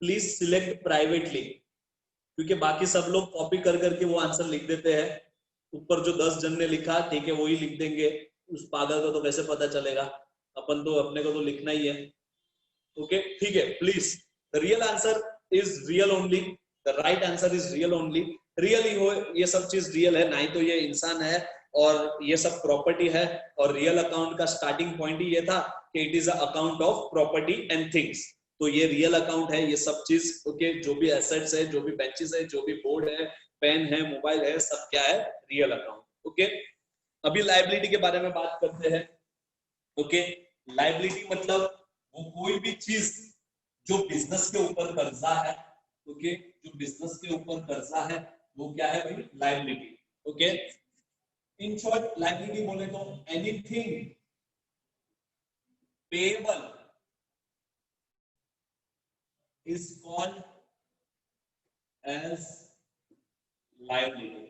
प्लीज सिलेक्ट प्राइवेटली, क्योंकि बाकी सब लोग कॉपी कर करके वो आंसर लिख देते हैं। ऊपर जो 10 जन ने लिखा, ठीक है, वही लिख देंगे, उस पागल को तो कैसे पता चलेगा? अपन तो अपने को तो लिखना ही है, ओके, ठीक है। Please, the real answer is real only, the right answer is real only. Real ही हो, ये सब चीज रियल है, ना ही तो ये इंसान है और ये सब प्रॉपर्टी है। और रियल अकाउंट का स्टार्टिंग पॉइंट ही ये था कि it is a account of property and things. तो ये रियल अकाउंट है, ये सब चीज, ओके, जो भी एसेट्स है, जो भी बेंचेस है, जो भी बोर्ड है, पेन है, मोबाइल है, सब क्या है, रियल अकाउंट, ओके। अभी लायबिलिटी के बारे में बात करते हैं, ओके। लायबिलिटी मतलब वो कोई भी चीज जो बिजनेस के ऊपर कर्जा है, ओके, जो बिजनेस के ऊपर कर्जा है, वो क्या है भाई, liability, okay. In short liability बोले तो anything payable is called as liability।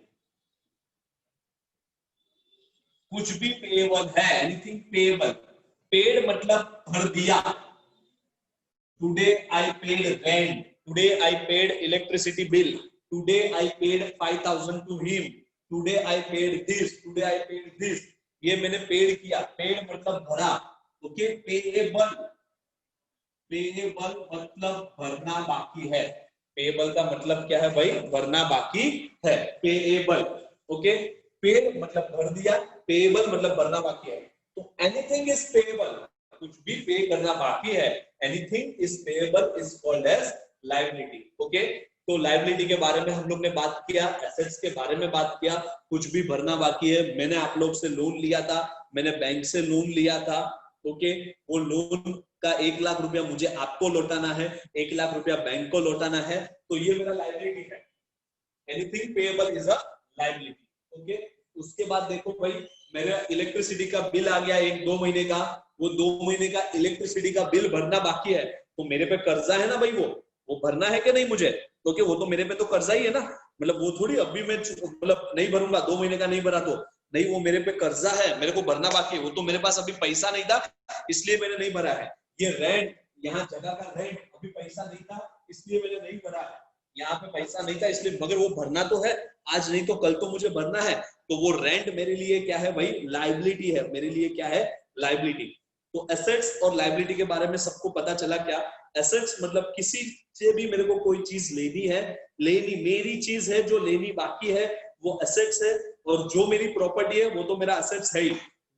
कुछ भी पेएबल है, एनीथिंग पेएबल, पेड मतलब भर दिया। Today I paid rent, today I paid electricity bill, today I paid 5,000 to him, today I paid this, today I paid this, ये मैंने paid किया। Paid मतलब भरा, ओके। पेएबल, पेएबल मतलब भरना बाकी है। पेएबल का मतलब क्या है भाई, भरना बाकी है, पेएबल, ओके। पेड मतलब भर दिया, पेएबल मतलब भरना बाकी है। तो एनीथिंग इज पेएबल, कुछ भी पे करना बाकी है, anything is payable is called as liability, okay. तो लायबिलिटी के बारे में हम लोग ने बात किया, एसेट्स के बारे में बात किया, कुछ भी भरना बाकी है। मैंने आप लोग से लोन लिया था, मैंने बैंक से लोन लिया था, ओके। वो लोन का 1 लाख रुपया मुझे आपको लौटाना है, 1 लाख रुपया बैंक को लौटाना है, तो ये मेरा लायबिलिटी है। Anything payable is a liability, okay. उसके बाद देखो भाई, मेरा इलेक्ट्रिसिटी का बिल आ गया 1-2 महीने का, वो 2 महीने का इलेक्ट्रिसिटी का बिल भरना बाकी है, तो मेरे पे कर्जा है ना भाई, वो भरना है कि नहीं मुझे? क्योंकि वो तो मेरे पे तो कर्जा ही है ना, मतलब वो थोड़ी अभी मैं मतलब नहीं भरूंगा, 2 महीने का नहीं भरा तो नहीं, वो मेरे पे कर्जा है, मेरे को भरना बाकी है। वो तो मेरे पास अभी पैसा नहीं था, इसलिए मैंने नहीं भरा है। ये रेंट, यहाँ जगह का रेंट, अभी पैसा नहीं था इसलिए मैंने नहीं भरा है। यहाँ पे पैसा नहीं था इसलिए, मगर वो भरना तो है, आज नहीं तो कल तो मुझे भरना है। तो वो रेंट मेरे लिए क्या है भाई, लायबिलिटी है, मेरे लिए क्या है, लायबिलिटी। तो एसेट्स और लायबिलिटी के बारे में सबको पता चला क्या? एसेट्स मतलब किसी से भी मेरे को कोई चीज लेनी है, लेनी मेरी चीज है, जो लेनी बाकी है वो एसेट्स है, और जो मेरी प्रॉपर्टी है वो तो मेरा एसेट्स है ही।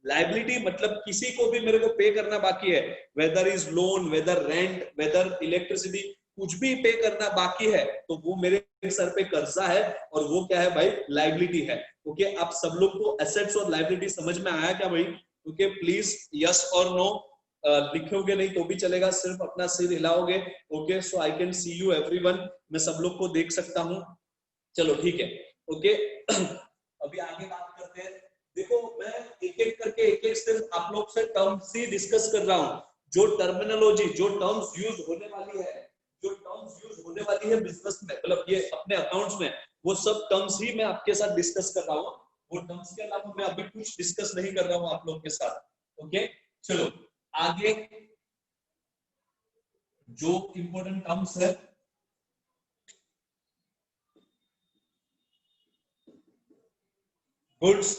लायबिलिटी मतलब किसी को भी मेरे को पे करना बाकी है, whether is loan, whether rent, whether electricity, कुछ भी पे करना बाकी है, तो वो मेरे सर पे कर्जा है, और वो क्या है भाई, लायबिलिटी है, ओके। आप सब लोग को एसेट्स और लायबिलिटी समझ में आया क्या भाई? ओके, प्लीज यस और नो लिखोगे नहीं तो भी चलेगा, सिर्फ अपना सिर हिलाओगे, okay. So I can see you everyone, मैं सब लोग को देख सकता हूँ। चलो ठीक है, ओके। अभी आगे बात करते हैं। देखो मैं एक एक करके एक एक सिर्फ आप लोग से टर्म्स ही डिस्कस कर रहा हूँ, जो टर्मिनोलॉजी, जो टर्म्स यूज होने वाली है, जो टर्म्स यूज होने वाली है बिजनेस में, मतलब ये अपने अकाउंट्स में, वो सब टर्म्स ही मैं आपके साथ डिस्कस कर रहा हूँ। वो टर्म्स के अलावा मैं अभी कुछ डिस्कस नहीं कर रहा हूँ आप लोग के साथ, ओके। चलो आगे, जो इंपॉर्टेंट टर्म्स है, गुड्स,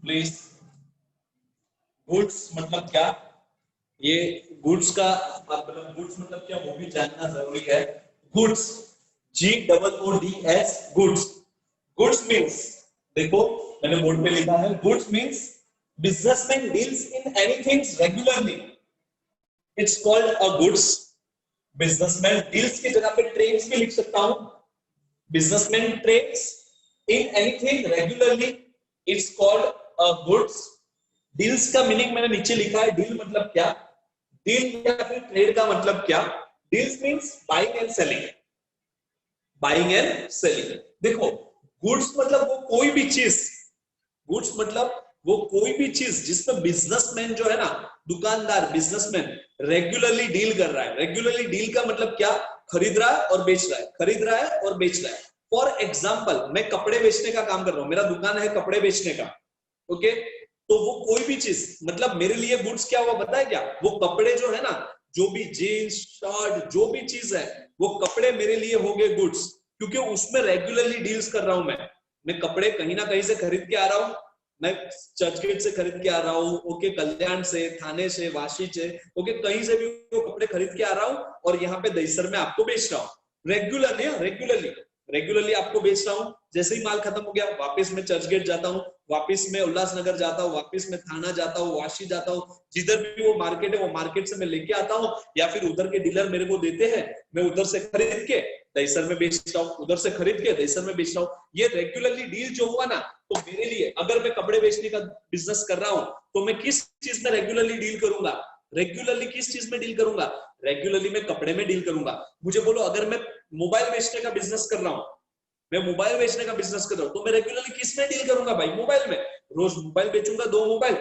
प्लीज। गुड्स मतलब क्या, ये गुड्स का मतलब गुड्स मतलब क्या वो भी जानना जरूरी है। Goods, GOODS, goods. Goods means, देखो मैंने बोर्ड पे लिखा है, goods means businessman deals in anything regularly, it's called a goods. Businessman deals की जगह पे ट्रेड्स भी लिख सकता हूं, businessman trades in anything regularly, it's called a goods. Deals का मीनिंग मैंने नीचे लिखा है, डील मतलब क्या, डील या फिर ट्रेड का मतलब क्या। Deals means buying and selling, buying and selling. देखो गुड्स मतलब वो कोई भी चीज, गुड्स मतलब वो कोई भी चीज जिसमें बिजनेसमैन जो है ना, दुकानदार बिजनेसमैन रेगुलरली डील कर रहा है। रेगुलरली डील का मतलब क्या, खरीद रहा है और बेच रहा है, खरीद रहा है और बेच रहा है। फॉर एग्जाम्पल मैं कपड़े बेचने का काम कर रहा हूं, मेरा दुकान है कपड़े बेचने का, ओके। तो वो कोई भी चीज मतलब मेरे लिए गुड्स क्या हुआ पता है क्या, वो कपड़े जो है ना, जो भी जीन्स शर्ट जो भी चीज है वो कपड़े मेरे लिए हो गए गुड्स, क्योंकि उसमें रेगुलरली डील्स कर रहा हूं मैं कपड़े कहीं ना कहीं से खरीद के आ रहा हूं, मैं चर्चगेट से खरीद के आ रहा हूँ, ओके, कल्याण से, थाने से, वाशी से, ओके, कहीं से भी वो कपड़े खरीद के आ रहा हूँ और यहाँ पे दहीसर में आपको बेच रहा हूँ रेगुलरली, रेगुलरली रेगुलरली आपको बेच रहा हूँ। जैसे ही माल खत्म हो गया वापस मैं चर्चगेट जाता हूँ, वापस में उल्लासनगर जाता हूँ, वापस में थाना जाता हूँ, वाशी जाता हूँ, जिधर भी वो मार्केट है वो मार्केट से मैं लेके आता हूँ, या फिर उधर के डीलर मेरे को देते हैं, मैं उधर से खरीद के दहीसर में बेचता हूँ, उधर से खरीद के दहीसर में बेचता हूँ। ये रेगुलरली डील जो हुआ ना, तो मेरे लिए अगर मैं कपड़े बेचने का बिजनेस कर रहा हूँ तो मैं किस चीज में रेगुलरली डील करूंगा, रेगुलरली किस चीज में डील करूंगा, रेगुलरली मैं कपड़े में डील करूंगा। मुझे बोलो अगर मैं मोबाइल बेचने का बिजनेस कर रहा हूँ, मैं मोबाइल बेचने का बिजनेस कर रहा हूं तो मैं रेगुलरली किस में डील करूंगा भाई, मोबाइल में। रोज मोबाइल बेचूंगा, 2 मोबाइल,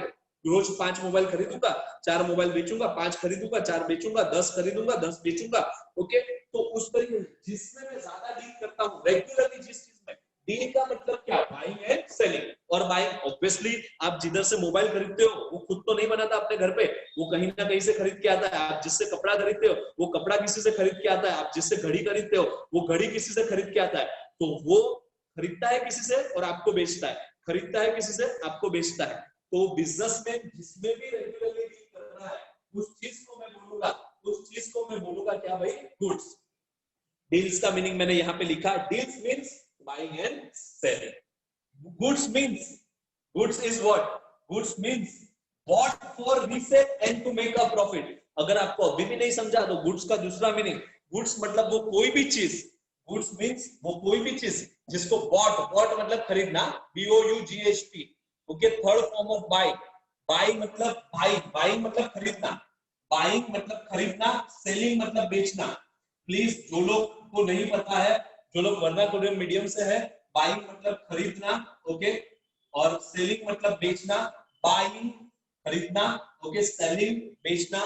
रोज 5 मोबाइल खरीदूंगा, 4 मोबाइल बेचूंगा, 5 खरीदूंगा, 4 बेचूंगा, 10 खरीदूंगा, 10 बेचूंगा, ओके। तो उस तरीके जिसमें मैं ज्यादा डील करता हूं रेगुलरली, जिस चीज में डील का मतलब क्या, बाइंग एंड सेलिंग। और बाइंग ऑब्वियसली आप जिधर से मोबाइल खरीदते हो वो खुद तो नहीं बनाता अपने घर पे, वो कहीं ना कहीं से खरीद के आता है। आप जिससे कपड़ा खरीदते हो वो कपड़ा किसी से खरीद के आता है, आप जिससे घड़ी खरीदते हो वो घड़ी किसी से खरीद के आता है। तो वो खरीदता है किसी से और आपको बेचता है, खरीदता है किसी से आपको बेचता है। तो बिजनेस में जिसमें भी रेगुलरली डील कर रहा है उस चीज को मैं बोलूंगा, उस चीज को मैं बोलूंगा क्या भाई, गुड्स। डील्स का मीनिंग मैंने यहाँ पे लिखा, deals means buying and selling. Goods means, goods is what, goods means bought for resale and to make a profit। अगर आपको अभी भी नहीं समझा तो गुड्स का दूसरा मीनिंग, गुड्स मतलब वो कोई भी चीज, गुड्स मीन्स वो कोई भी चीज जिसको बॉट, बॉट मतलब खरीदना, BOUGHT, okay. Third form of by, by मतलब बाई, बाई मतलब खरीदना, बाइंग मतलब खरीदना, सेलिंग मतलब बेचना। प्लीज जो लोग को नहीं पता है, जो लोग वर्नाकुलर मीडियम से है, बाइंग मतलब खरीदना, ओके, और सेलिंग मतलब बेचना, बाइंग खरीदना, ओके, सेलिंग बेचना,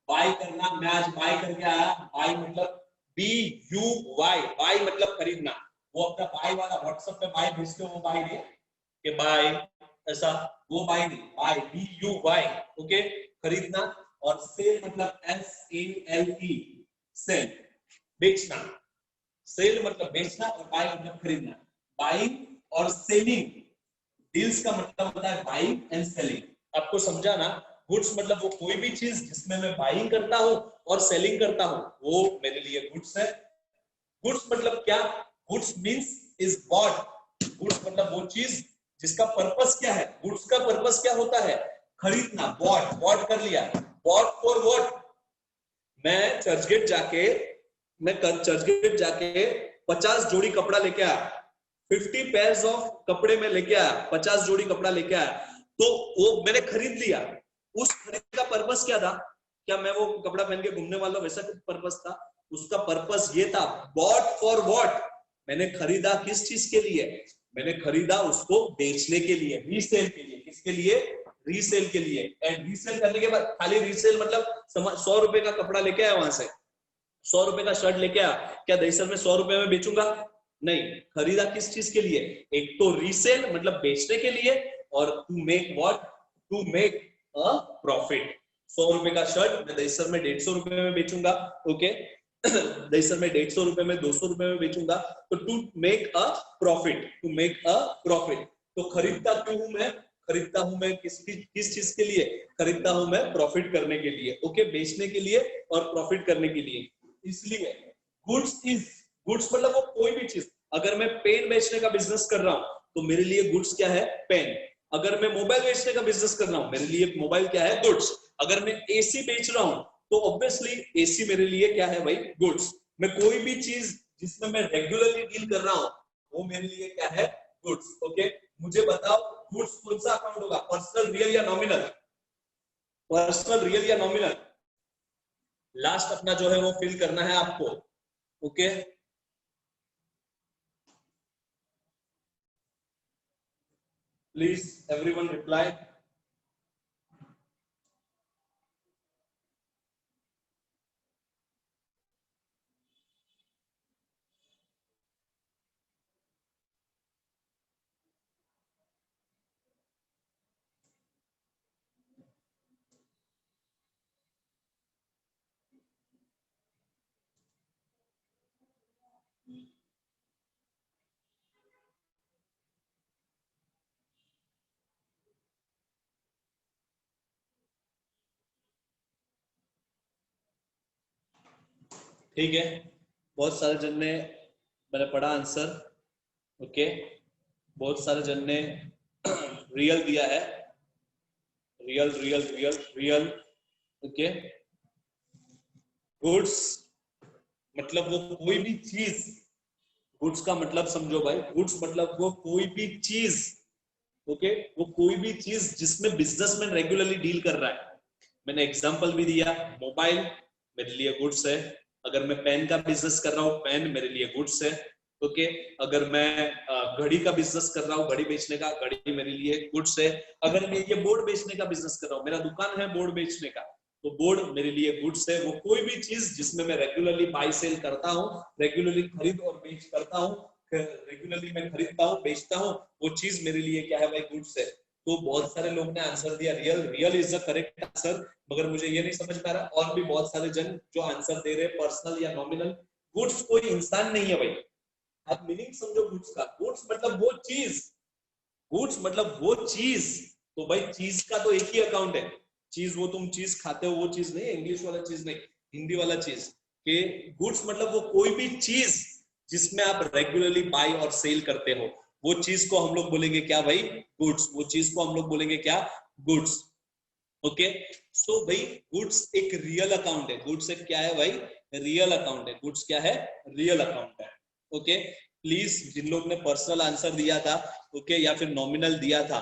बाय करना। मैं आज बाय करके आया, बाय मतलब BUY, बाय मतलब खरीदना। वो अपना बाय वाला व्हाट्सएप पे बाय भेजते हो, वो बाय नहीं कि बाय ऐसा, वो बाय नहीं, बाय BUY, ओके, खरीदना। और सेल मतलब SALE, सेल बेचना। सेल मतलब बेचना और बाय मतलब खरीदना। बाइंग और सेलिंग, डील्स का मतलब होता है बाइंग एंड सेलिंग। आपको समझा ना? गुड्स मतलब वो कोई भी चीज जिसमें मैं बाइंग करता हूं और सेलिंग करता हूं, वो मेरे लिए गुड्स है। गुड्स मतलब क्या? Goods means is bought. Goods मतलब वो चीज जिसका पर्पस क्या है? गुड्स का पर्पस क्या होता है? खरीदना। बॉट, बॉट कर लिया। Bought for what? मैं चर्चगेट जाके मैं चर्चगेट जाके 50 जोड़ी कपड़ा लेके आया, 50 पेयर्स ऑफ कपड़े में लेके आया, 50 जोड़ी कपड़ा लेके आया, तो वो मैंने खरीद लिया। उस खरीद का पर्पस क्या था? क्या मैं वो कपड़ा पहन के घूमने वाला वैसा पर्पस था? उसका पर्पस ये था, बॉट फॉर व्हाट? मैंने खरीदा किस चीज के लिए? मैंने खरीदा उसको बेचने के लिए, रीसेल के लिए। किसके लिए? रीसेल के लिए। एंड रीसेल करने के बाद, खाली रीसेल मतलब 100 रुपए का कपड़ा लेके आया वहां से, 100 रुपए का शर्ट लेके आया, क्या दहीसर में 100 रुपए में बेचूंगा? नहीं। खरीदा किस चीज के लिए? एक तो रीसेल मतलब बेचने के लिए, और to make what? To make a profit. 100 रुपए का शर्ट मैं दहीसर में 150 रुपए में बेचूंगा, ओके, दहीसर में 150 रुपए में, 200 रुपए में बेचूंगा, तो to make a profit, to make a profit. तो खरीदता क्यों हूं मैं? खरीदता हूं मैं किस चीज के लिए? खरीदता हूं मैं प्रॉफिट करने के लिए, ओके, बेचने के लिए और प्रॉफिट करने के लिए। इसलिए गुड्स इज, गुड्स मतलब वो कोई भी चीज। अगर मैं पेन बेचने का बिजनेस कर रहा हूं तो मेरे लिए गुड्स क्या है? पेन। अगर मैं मोबाइल बेचने का बिजनेस कर रहा हूं, मेरे लिए मोबाइल क्या है? गुड्स। अगर मैं एसी बेच रहा हूं तो ऑब्वियसली एसी मेरे लिए क्या है भाई? गुड्स। मैं कोई भी चीज जिसमें मैं रेगुलरली डील कर रहा हूं, वो मेरे लिए क्या है? Goods, okay. मुझे बताओ, गुड्स कौन सा अकाउंट होगा? पर्सनल, रियल या नॉमिनल? पर्सनल, रियल या नॉमिनल? लास्ट अपना जो है वो फिल करना है आपको, ओके। Please everyone reply. ठीक है, बहुत सारे जन ने, मैंने पढ़ा आंसर, ओके, बहुत सारे जन ने रियल दिया है, real real real real, okay. Goods मतलब वो कोई भी चीज, गुड्स का मतलब समझो भाई, गुड्स मतलब वो कोई भी चीज, ओके, वो कोई भी चीज जिसमें बिजनेसमैन रेगुलरली डील कर रहा है। मैंने एग्जांपल भी दिया, मोबाइल मेरे लिए गुड्स है। अगर मैं पेन का बिजनेस कर रहा हूँ, पेन मेरे लिए गुड्स है, ओके। अगर मैं घड़ी का बिजनेस कर रहा हूँ, घड़ी बेचने का, घड़ी मेरे लिए गुड्स है। अगर मैं ये बोर्ड बेचने का बिजनेस कर रहा हूँ, मेरा दुकान है बोर्ड बेचने का, तो बोर्ड मेरे लिए गुड्स है। वो कोई भी चीज जिसमें मैं रेगुलरली बाई सेल करता हूँ, रेगुलरली खरीद और बेच करता हूँ, रेगुलरली मैं खरीदता हूँ बेचता हूँ, वो चीज मेरे लिए क्या है भाई? गुड्स है। तो बहुत सारे लोग ने आंसर दिया real, real is the correct answer. मगर मुझे ये नहीं समझ में आ रहा, और भी बहुत सारे जन जो आंसर दे रहे हैं पर्सनल या नॉमिनल। गुड्स कोई इंसान नहीं है भाई, आप मीनिंग समझो गुड्स का। गुड्स मतलब वो चीज, गुड्स मतलब वो चीज। तो भाई चीज का तो एक ही अकाउंट है। चीज वो तुम चीज खाते हो वो चीज नहीं, इंग्लिश वाला चीज नहीं, हिंदी वाला चीज। के गुड्स मतलब वो कोई भी चीज जिसमें आप रेगुलरली बाय और सेल करते हो, वो चीज को हम लोग बोलेंगे क्या भाई? गुड्स। वो चीज को हम लोग बोलेंगे क्या? Goods, okay. सो भाई गुड्स एक रियल अकाउंट है। गुड्स एक क्या है भाई? रियल अकाउंट है। गुड्स क्या है? रियल अकाउंट है, ओके। प्लीज जिन लोग ने पर्सनल आंसर दिया था, ओके, या फिर नॉमिनल दिया था,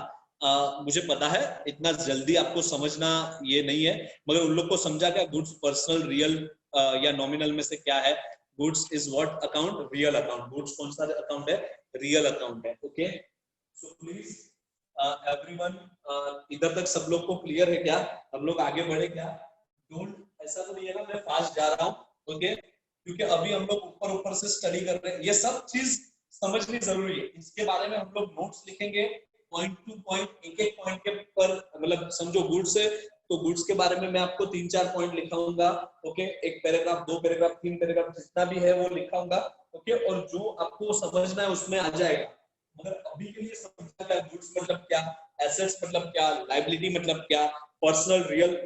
मुझे पता है इतना जल्दी आपको समझना ये नहीं है, मगर उन लोग को समझा क्या गुड्स पर्सनल, रियल या नॉमिनल में से क्या है? Goods is what account? Real account. Goods कौन सा अकाउंट है? रियल अकाउंट है, ओके। सो प्लीज एवरीवन, इधर तक सब लोग को क्लियर है क्या? हम लोग आगे बढ़े क्या? डोंट, ऐसा तो नहीं है ना मैं फास्ट जा रहा हूँ, ओके? क्योंकि अभी हम लोग ऊपर ऊपर से स्टडी कर रहे हैं, ये सब चीज समझनी जरूरी है। इसके बारे में हम लोग नोट्स लिखेंगे पॉइंट टू पॉइंट, एक एक पॉइंट के पर, मतलब समझो गुड्स है तो गुड्स के बारे में मैं आपको 3-4 पॉइंट लिखाऊंगा, ओके? एक पैराग्राफ, 2 पैराग्राफ, 3 पैराग्राफ, जितना भी है वो लिखाऊंगा, ओके? और जो आपको समझना है उसमें आ जाएगा। मगर अभी के लिए समझना क्या, गुड्स मतलब क्या, एसेट्स मतलब क्या, लायबिलिटी मतलब क्या, पर्सनल रियल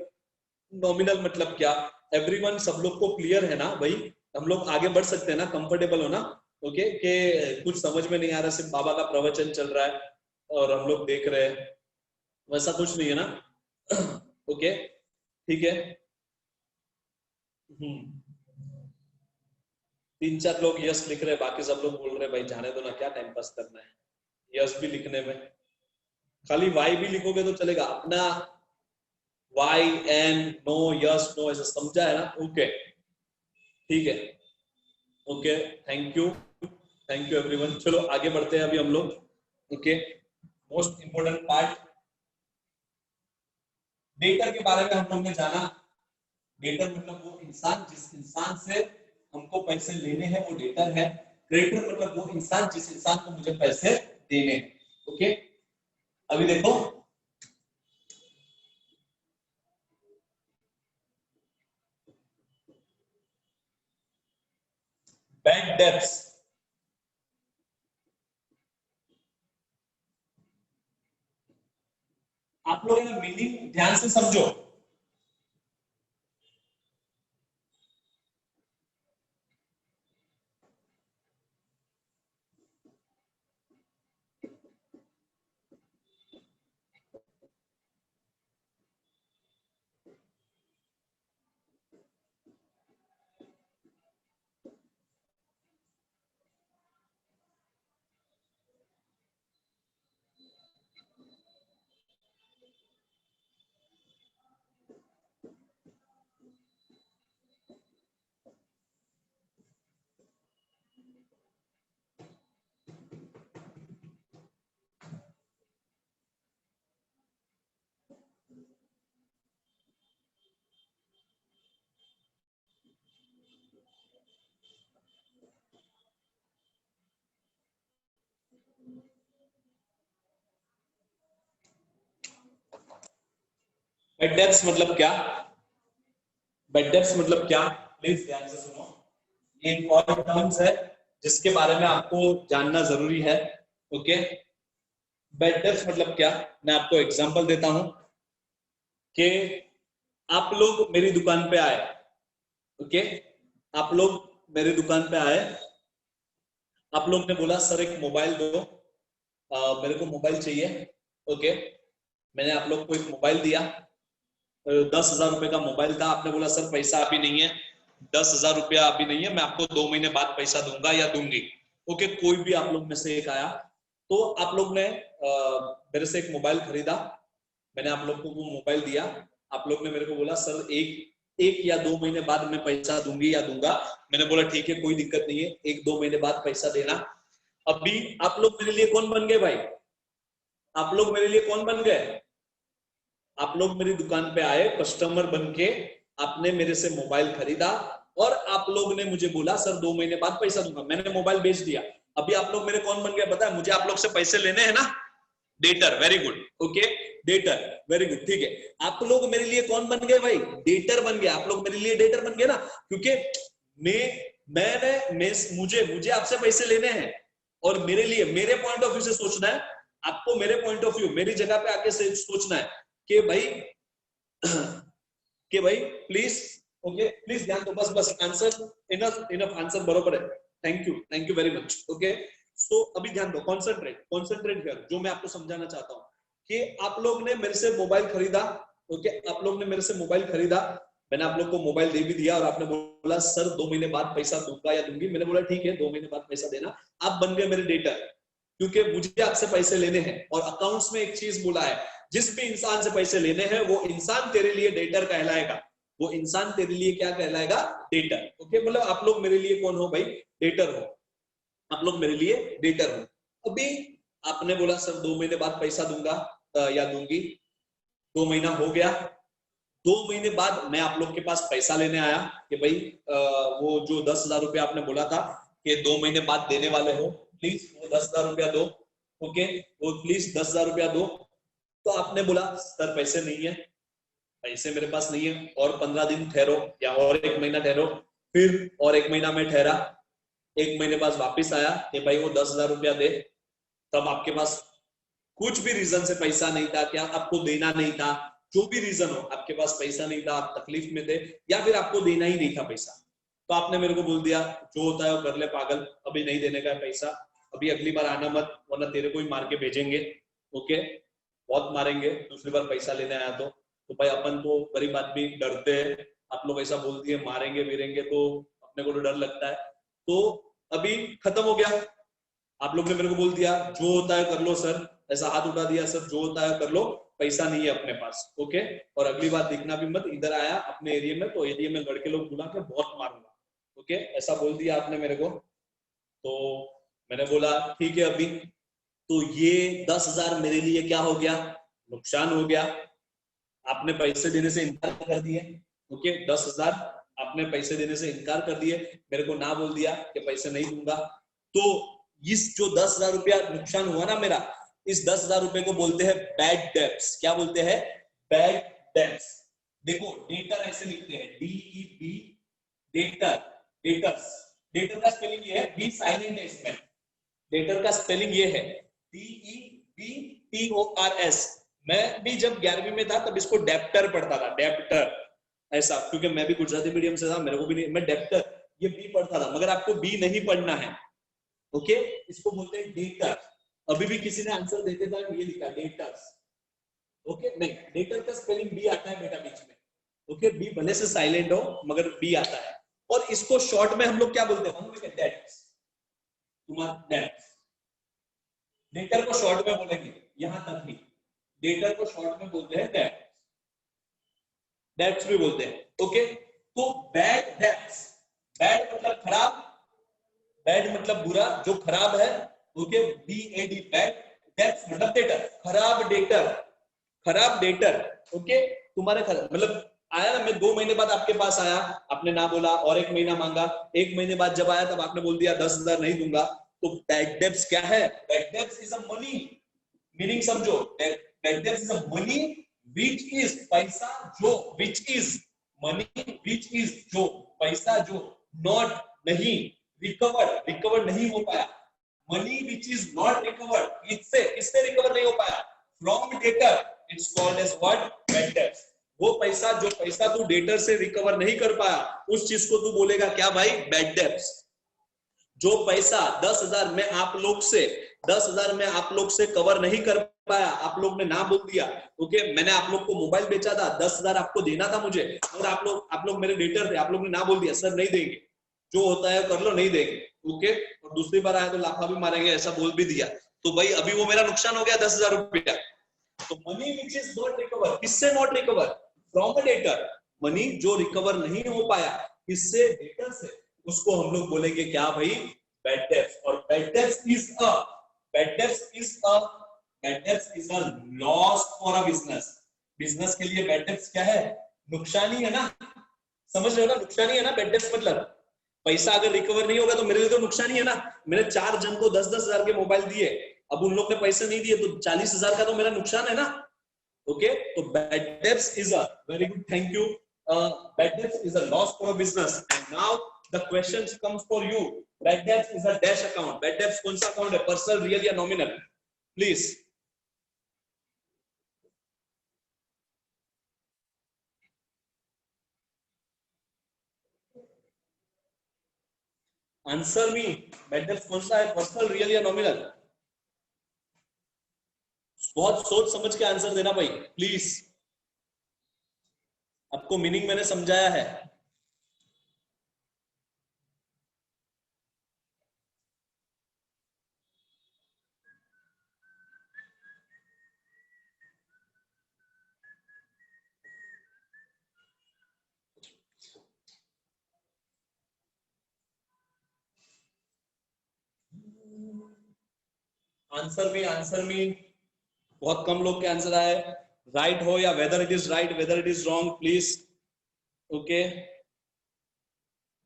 नॉमिनल मतलब क्या, एवरीवन सब लोग को क्लियर है ना भाई? हम लोग आगे बढ़ सकते हैं ना? कंफर्टेबल हो ना? ओके कि कुछ समझ में नहीं आ रहा, सिर्फ बाबा का प्रवचन चल रहा है और हम लोग देख रहे हैं, वैसा कुछ नहीं है ना? ओके, ठीक है। 3-4 लोग यस लिख रहे हैं, बाकी सब लोग बोल रहे हैं भाई जाने दो ना, क्या टाइम पास करना है यस भी लिखने में? खाली वाई भी लिखोगे तो चलेगा, अपना Y N no yes no ऐसा समझा है ना? ओके, ठीक है, ओके, थैंक यू एवरीवन। चलो आगे बढ़ते हैं अभी हम लोग, okay? Most important part, debtor के बारे में हम लोग ने जाना। डेटर मतलब वो इंसान, जिस इंसान से हमको पैसे लेने हैं वो डेटर है। क्रेडिटर मतलब वो इंसान, जिस इंसान को मुझे पैसे देने हैं, ओके? अभी देखो, बैड डेब्ट्स, आप लोग मीनिंग ध्यान से समझो। बैड डेब्ट्स मतलब क्या? बैड डेब्ट्स मतलब क्या, प्लीज ध्यान से सुनो। ये एक और टर्म्स है जिसके बारे में आपको जानना जरूरी है, ओके? बैड डेब्ट्स मतलब क्या, मैं आपको एग्जांपल देता हूं कि आप लोग मेरी दुकान पे आए, ओके? आप लोग मेरी दुकान पे आए, आप लोग ने बोला सर एक मोबाइल दो, मेरे को मोबाइल चाहिए, ओके? मैंने आप लोग को एक मोबाइल दिया, 10,000 रुपए का मोबाइल था, आपने बोला सर पैसा अभी नहीं है, 10,000 रुपया अभी नहीं है, मैं आपको 2 महीने बाद पैसा दूंगा या दूंगी, ओके? कोई भी आप लोग में से एक आया, तो आप लोग ने मेरे से एक मोबाइल खरीदा, मैंने आप लोग को वो मोबाइल दिया, आप लोग ने मेरे को बोला सर एक या 2 महीने बाद मैं पैसा दूंगी या दूंगा, मैंने बोला ठीक है कोई दिक्कत नहीं है, 1-2 महीने बाद पैसा देना। अभी आप लोग मेरे लिए कौन बन गए भाई? आप लोग मेरे लिए कौन बन गए? आप लोग मेरी दुकान पे आए कस्टमर बन के, आपने मेरे से मोबाइल खरीदा और आप लोग ने मुझे बोला सर 2 महीने बाद पैसा दूंगा, मैंने मोबाइल बेच दिया। अभी आप लोग मेरे कौन बन गए पता है? मुझे आप लोग से पैसे लेने हैं ना, debtor, very good, okay? Debtor, very good, ठीक है। आप लोग मेरे लिए कौन बन गए भाई? डेटर बन गए, आप लोग मेरे लिए डेटर बन गए ना, क्योंकि मुझे मुझे आपसे पैसे लेने हैं और मेरे लिए, मेरे पॉइंट ऑफ व्यू से सोचना है, आपको मेरे पॉइंट ऑफ व्यू, मेरी जगह पे आके से सोचना है कि भाई कि भाई प्लीज, ओके? प्लीज ध्यान दो, बस बस आंसर, इनफ इनफ, आंसर बरोबर है, thank you very much, okay? So अभी ध्यान दो, कॉन्सेंट्रेट हियर, जो मैं आपको समझाना चाहता हूँ कि आप लोग ने मेरे से मोबाइल खरीदा, ओके? आप लोग ने मेरे से मोबाइल खरीदा, मैंने आप लोग को मोबाइल दे भी दिया और आपने बोला सर 2 महीने बाद पैसा दूंगा या दूंगी, मैंने बोला ठीक है 2 महीने बाद पैसा देना। आप बन गए मेरे डेटर, क्योंकि मुझे आपसे पैसे लेने हैं। और अकाउंट्स में एक चीज बोला है, जिस भी इंसान से पैसे लेने हैं वो इंसान तेरे लिए डेटर कहलाएगा, वो इंसान तेरे लिए क्या कहलाएगा? Debtor, okay? मतलब आप लोग मेरे लिए कौन हो भाई? डेटर हो, आप लोग मेरे लिए डेटर हो। अभी आपने बोला सर 2 महीने बाद पैसा दूंगा या दूंगी, 2 महीना हो गया, 2 महीने बाद मैं आप लोग के पास पैसा लेने आया कि भाई वो जो 10,000 रुपया आपने बोला था कि 2 महीने बाद देने वाले हो, प्लीज वो 10,000 रुपया दो। ओके, वो प्लीज 10,000 रुपया दो। तो आपने बोला सर पैसे नहीं है, पैसे मेरे पास नहीं है, और 15 दिन ठहरो या और 1 महीना ठहरो। फिर और 1 महीना में ठहरा, 1 महीने बाद वापिस आया कि भाई वो 10,000 रुपया दे। तब आपके पास कुछ भी रीजन से पैसा नहीं था, क्या आपको देना नहीं था, जो भी रीजन हो, आपके पास पैसा नहीं था, आप तकलीफ में थे, या फिर आपको देना ही नहीं था पैसा, तो आपने मेरे को बोल दिया जो होता है वो कर ले पागल, अभी नहीं देने का पैसा, अभी अगली बार आना मत वरना तेरे को ही मार के भेजेंगे। ओके, बहुत मारेंगे दूसरी बार पैसा लेने आया तो भाई अपन तो गरीब आदमी डरते हैं, आप लोग ऐसा बोल दिए मारेंगे वीरेंगे तो अपने को तो डर लगता है। तो अभी खत्म हो गया, आप लोग ने मेरे को बोल दिया जो होता है कर लो सर, ऐसा हाथ उठा दिया सर जो होता है कर लो, पैसा नहीं है अपने पास। ओके, और अगली बार दिखना भी मत, इधर आया अपने एरिया में तो एरिया में लड़के लोग बुला के बहुत मारूंगा। ओके, ऐसा बोल दिया आपने मेरे को। तो मैंने बोला ठीक है अभी, तो ये 10,000 मेरे लिए क्या हो गया, नुकसान हो गया। आपने पैसे देने से इनकार कर दिए। ओके, 10,000 आपने पैसे देने से इनकार कर दिए, मेरे को ना बोल दिया कि पैसे नहीं दूंगा। तो इस जो 10,000 रुपया नुकसान हुआ ना मेरा, इस 10,000 रुपए को बोलते हैं बैड डेब्ट्स। क्या बोलते हैं, बैड डेब्ट्स। देखो डेटर ऐसे लिखते हैं, DEB, डेटर, डेटर्स। डेटर का स्पेलिंग ये है, बी साइलेंट है इसमें, डेटर का स्पेलिंग ये है DEBTORS। मैं भी जब 11वीं में था तब इसको डेप्टर पढ़ता था, डेप्टर ऐसा, क्योंकि मैं भी गुजराती मीडियम से था, मेरे को भी नहीं, मैं डेप्टर ये बी पढ़ता था, मगर आपको बी नहीं पढ़ना है। ओके, इसको बोलते हैं डेटर। अभी भी किसी ने आंसर देते था ये लिखा डेटर्स। ओके, नहीं, डेटर का स्पेलिंग बी आता है बेटा बीच में। ओके, बी भले से साइलेंट हो मगर बी आता है। और इसको शॉर्ट में हम लोग क्या बोलते हैं, डेट्स, तुम्हारा डेट्स। डेटर को शॉर्ट में बोलेंगे, यहां तक नहीं, डेटर को शॉर्ट में बोलते हैं डेट्स, डेट्स भी बोलते हैं। ओके, तो बैड डेट्स, बैड मतलब खराब, बैड मतलब बुरा, जो खराब है। ओके, BAD, बैड, डेट्स मतलब डेटर, खराब डेटर, खराब डेटर। ओके, तुम्हारे खराब मतलब आया ना, मैं 2 महीने बाद आपके पास आया, आपने ना बोला, और 1 महीना मांगा, 1 महीने बाद जब आया तब आपने बोल दिया 10,000 नहीं दूंगा। तो बैड डेब्ट्स क्या है, bad debts is a money, meaning समझो, bad debts is a money which is, पैसा जो, which is money which is जो, पैसा जो, नॉट नहीं, रिकवर, रिकवर नहीं हो पाया, money which is not recovered, इससे इससे रिकवर नहीं हो पाया, from debtor, it's called as what, bad debts. वो पैसा जो पैसा तू डेटर से रिकवर नहीं कर पाया, उस चीज को तू बोलेगा क्या भाई, बैड डेब्ट्स। जो पैसा 10,000 में आप लोग से, 10,000 में आप लोग से कवर नहीं कर पाया, आप लोग ने ना बोल दिया। ओके, मैंने आप लोग को मोबाइल बेचा था, 10,000 आपको देना था मुझे, और आप लोग मेरे डेटर थे, आप लोग ने ना बोल दिया सर नहीं देंगे, जो होता है कर लो, नहीं देंगे। ओके, और दूसरी बार आया तो लाफा भी मारेंगे, ऐसा बोल भी दिया, तो भाई अभी वो मेरा नुकसान हो गया 10,000 रुपया। तो money which is not recover, किससे not recover, from a debtor, money जो रिकवर नहीं हो पाया किससे, डेटर से, उसको हम लोग बोलेंगे क्या भाई, बैड डेब्ट्स। और bad debts is a, bad debts is a, bad debts is a loss for a business. Business के लिए बैड डेब्ट्स क्या है, नुकसान ही है ना, समझ रहे हो ना, नुकसान ही है ना बैड डेब्ट्स मतलब। पैसा अगर रिकवर नहीं होगा तो मेरे लिए तो नुकसान ही है ना। मैंने 4 जन को 10-10 हजार के मोबाइल दिए, अब उन लोग ने पैसे नहीं दिए तो 40,000 का तो मेरा नुकसान है ना। ओके, तो bad debts is a, very good, thank you, bad debts is a loss for a business. And now the question comes for you, bad debts is a dash account, bad debts कौन सा account है, personal, real या nominal, please answer me, bad debts कौन सा है, personal, real या nominal. बहुत सोच समझ के आंसर देना भाई प्लीज, आपको मीनिंग मैंने समझाया है। आंसर में बहुत कम लोग के आंसर आए, राइट हो या whether it is right whether it is wrong please. Okay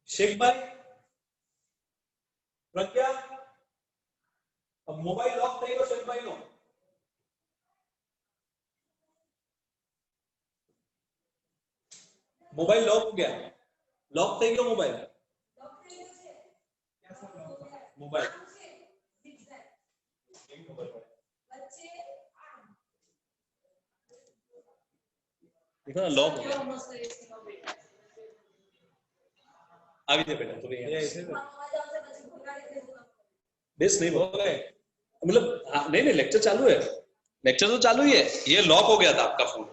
Shaikh भाई, प्रज्ञा, अब मोबाइल लॉक થઈ ગયો शेख भाई નો? मोबाइल लॉक हो गया, लॉक થઈ ગયો मोबाइल, मोबाइल देखो ना लॉक हो गया। आगे दे बेटा तो बेस नहीं हो गए, मतलब नहीं लेक्चर चालू है, लेक्चर तो चालू ही है, ये लॉक हो गया था आपका फोन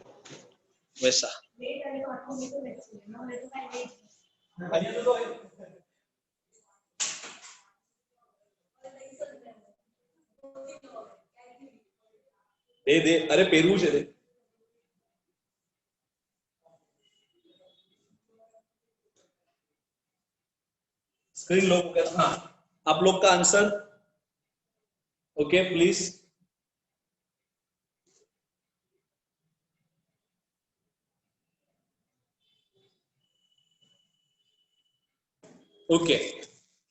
वैसा। दे दे अरे पेरू से दे, स्क्रीन लॉक हो गया। हाँ आप लोग का आंसर ओके प्लीज। ओके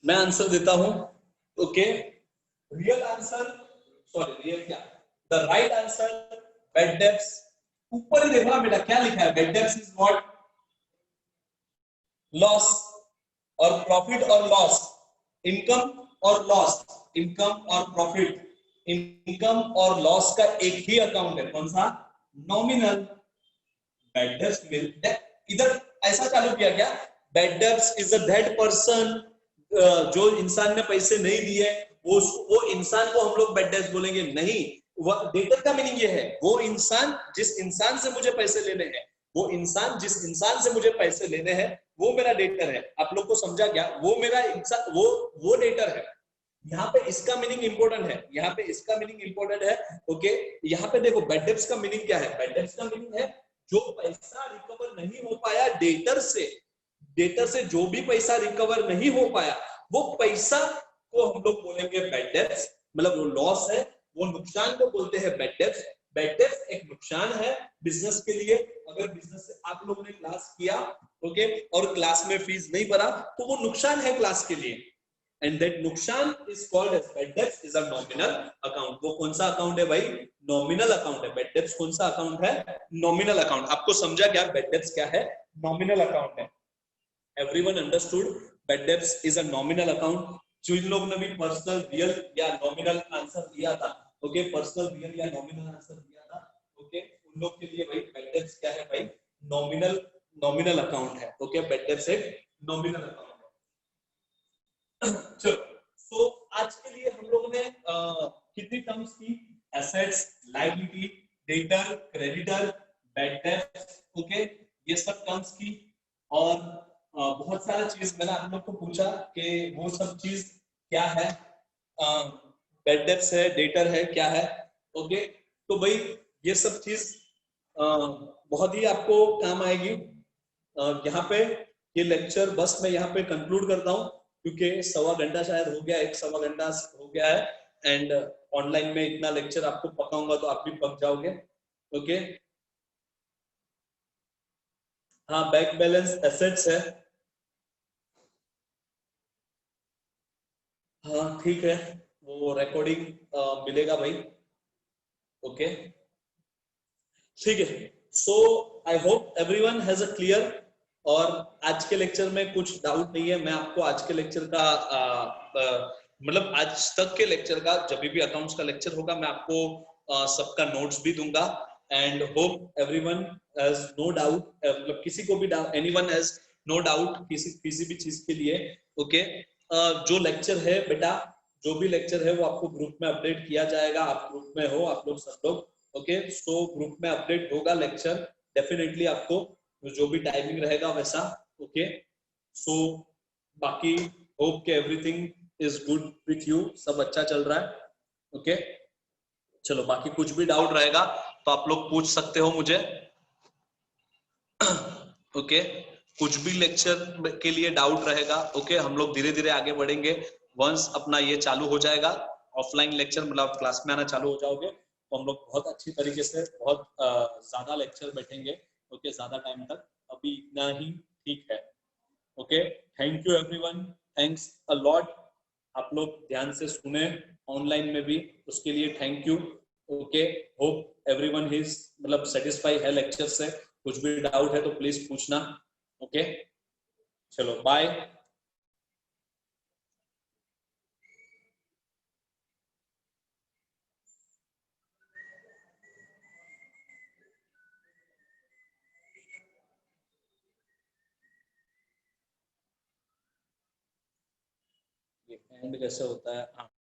मैं आंसर देता हूं। Okay real answer, sorry real क्या, the right answer bad debts, ऊपर ही देखो ना बेटा क्या लिखा है, bad debts is what, loss और प्रॉफिट और लॉस, इनकम और लॉस, इनकम और प्रॉफिट, इनकम और लॉस का एक ही अकाउंट है, कौन सा, नॉमिनल। बेड डेब्ट्स इधर ऐसा चालू किया क्या, bed debts is a that person, जो इंसान ने पैसे नहीं दिए वो इंसान को हम लोग बेड डेब्ट्स बोलेंगे नहीं, डेटर का मीनिंग ये है वो इंसान जिस इंसान से मुझे पैसे लेने हैं, वो इंसान जिस इंसान से मुझे पैसे लेने हैं वो मेरा डेटर है। आप लोग को समझा क्या, वो मेरा इंसान वो डेटर है। यहाँ पे इसका मीनिंग इंपॉर्टेंट है, यहाँ पे इसका मीनिंग इंपॉर्टेंट है। ओके यहाँ पे देखो बेड डेब्ट्स का मीनिंग क्या है, बेड डेब्ट्स का मीनिंग है जो पैसा रिकवर नहीं हो पाया डेटर से जो भी पैसा रिकवर नहीं हो पाया वो पैसा को हम लोग बोलेंगे बेड डेब्ट्स, मतलब वो लॉस है, वो नुकसान को बोलते हैं बेड डेब्ट्स। बेड डेब्ट्स एक नुकसान है बिजनेस के लिए, अगर बिजनेस से आप लोगों ने क्लास किया ओके और क्लास में फीस नहीं भरा तो वो नुकसान है क्लास के लिए, एंड दैट नुकसान is called as bad debts is a nominal account. वो कौन सा अकाउंट है भाई, नॉमिनल अकाउंट है। बेड डेब्ट्स कौन सा अकाउंट है, नॉमिनल अकाउंट। आपको समझा क्या बेड डेब्ट्स क्या है, नॉमिनल अकाउंट है। Everyone understood bad debts is a nominal account. जिन लोग ने भी पर्सनल रियल या नॉमिनल आंसर दिया था, ओके पर्सनल रियल या नॉमिनल आंसर दिया था, ओके उन लोग के लिए भाई बेड डेब्ट्स क्या है भाई, नॉमिनल अकाउंट है। ओके बेड डेब्ट्स एक नॉमिनल अकाउंट है। चलो सो आज के लिए हम लोग ने कितनी टर्म्स की, assets, liability, debtor, creditor, bed debts, okay ये सब टर्म्स की, और बहुत सारा चीज मैंने आप लोग को पूछा कि वो सब चीज क्या है, बेड डेब्ट्स है, डेटर है, क्या है। ओके तो भाई ये सब चीज बहुत ही आपको काम आएगी। यहाँ पे ये लेक्चर बस मैं यहाँ पे कंक्लूड करता हूँ क्योंकि 1.25 घंटा शायद हो गया, 1.25 घंटा हो गया है, एंड ऑनलाइन में इतना लेक्चर आपको पकाऊंगा तो आप भी पक जाओगे। ओके हाँ बैंक बैलेंस एसेट्स है, हाँ ठीक है वो रिकॉर्डिंग मिलेगा भाई। ओके ठीक है so I hope everyone has a clear, और आज के लेक्चर में कुछ डाउट नहीं है। मैं आपको आज के लेक्चर का मतलब आज तक के लेक्चर का जब भी अकाउंट्स का लेक्चर होगा मैं आपको सबका नोट्स भी दूंगा, and hope everyone has no doubt, मतलब किसी को भी doubt, anyone has no doubt किसी भी चीज के लिए। ओके जो लेक्चर है बेटा, जो भी लेक्चर है वो आपको ग्रुप में अपडेट किया जाएगा, आप ग्रुप में हो आप लोग सब लोग, ओके सो ग्रुप में अपडेट होगा लेक्चर डेफिनेटली आपको, जो भी टाइमिंग रहेगा वैसा। ओके सो बाकी होप के everything is good with you, सब अच्छा चल रहा है। ओके चलो बाकी कुछ भी डाउट रहेगा तो आप लोग पूछ सकते हो मुझे। ओके कुछ भी लेक्चर के लिए डाउट रहेगा, ओके हम लोग धीरे धीरे आगे बढ़ेंगे, वंस अपना ये चालू हो जाएगा ऑफलाइन लेक्चर मतलब आप क्लास में आना चालू हो जाओगे तो हम लोग बहुत अच्छी तरीके से बहुत ज्यादा लेक्चर बैठेंगे। ओके, ज्यादा टाइम तक, अभी इतना ही ठीक है। Okay, thank you everyone, thanks a lot. आप लोग ध्यान से सुने ऑनलाइन में भी, उसके लिए thank you. Okay, hope everyone is मतलब सेटिस्फाई है लेक्चर से। कुछ भी डाउट है तो प्लीज पूछना। ओके, चलो बाय। ये एंड कैसे होता है?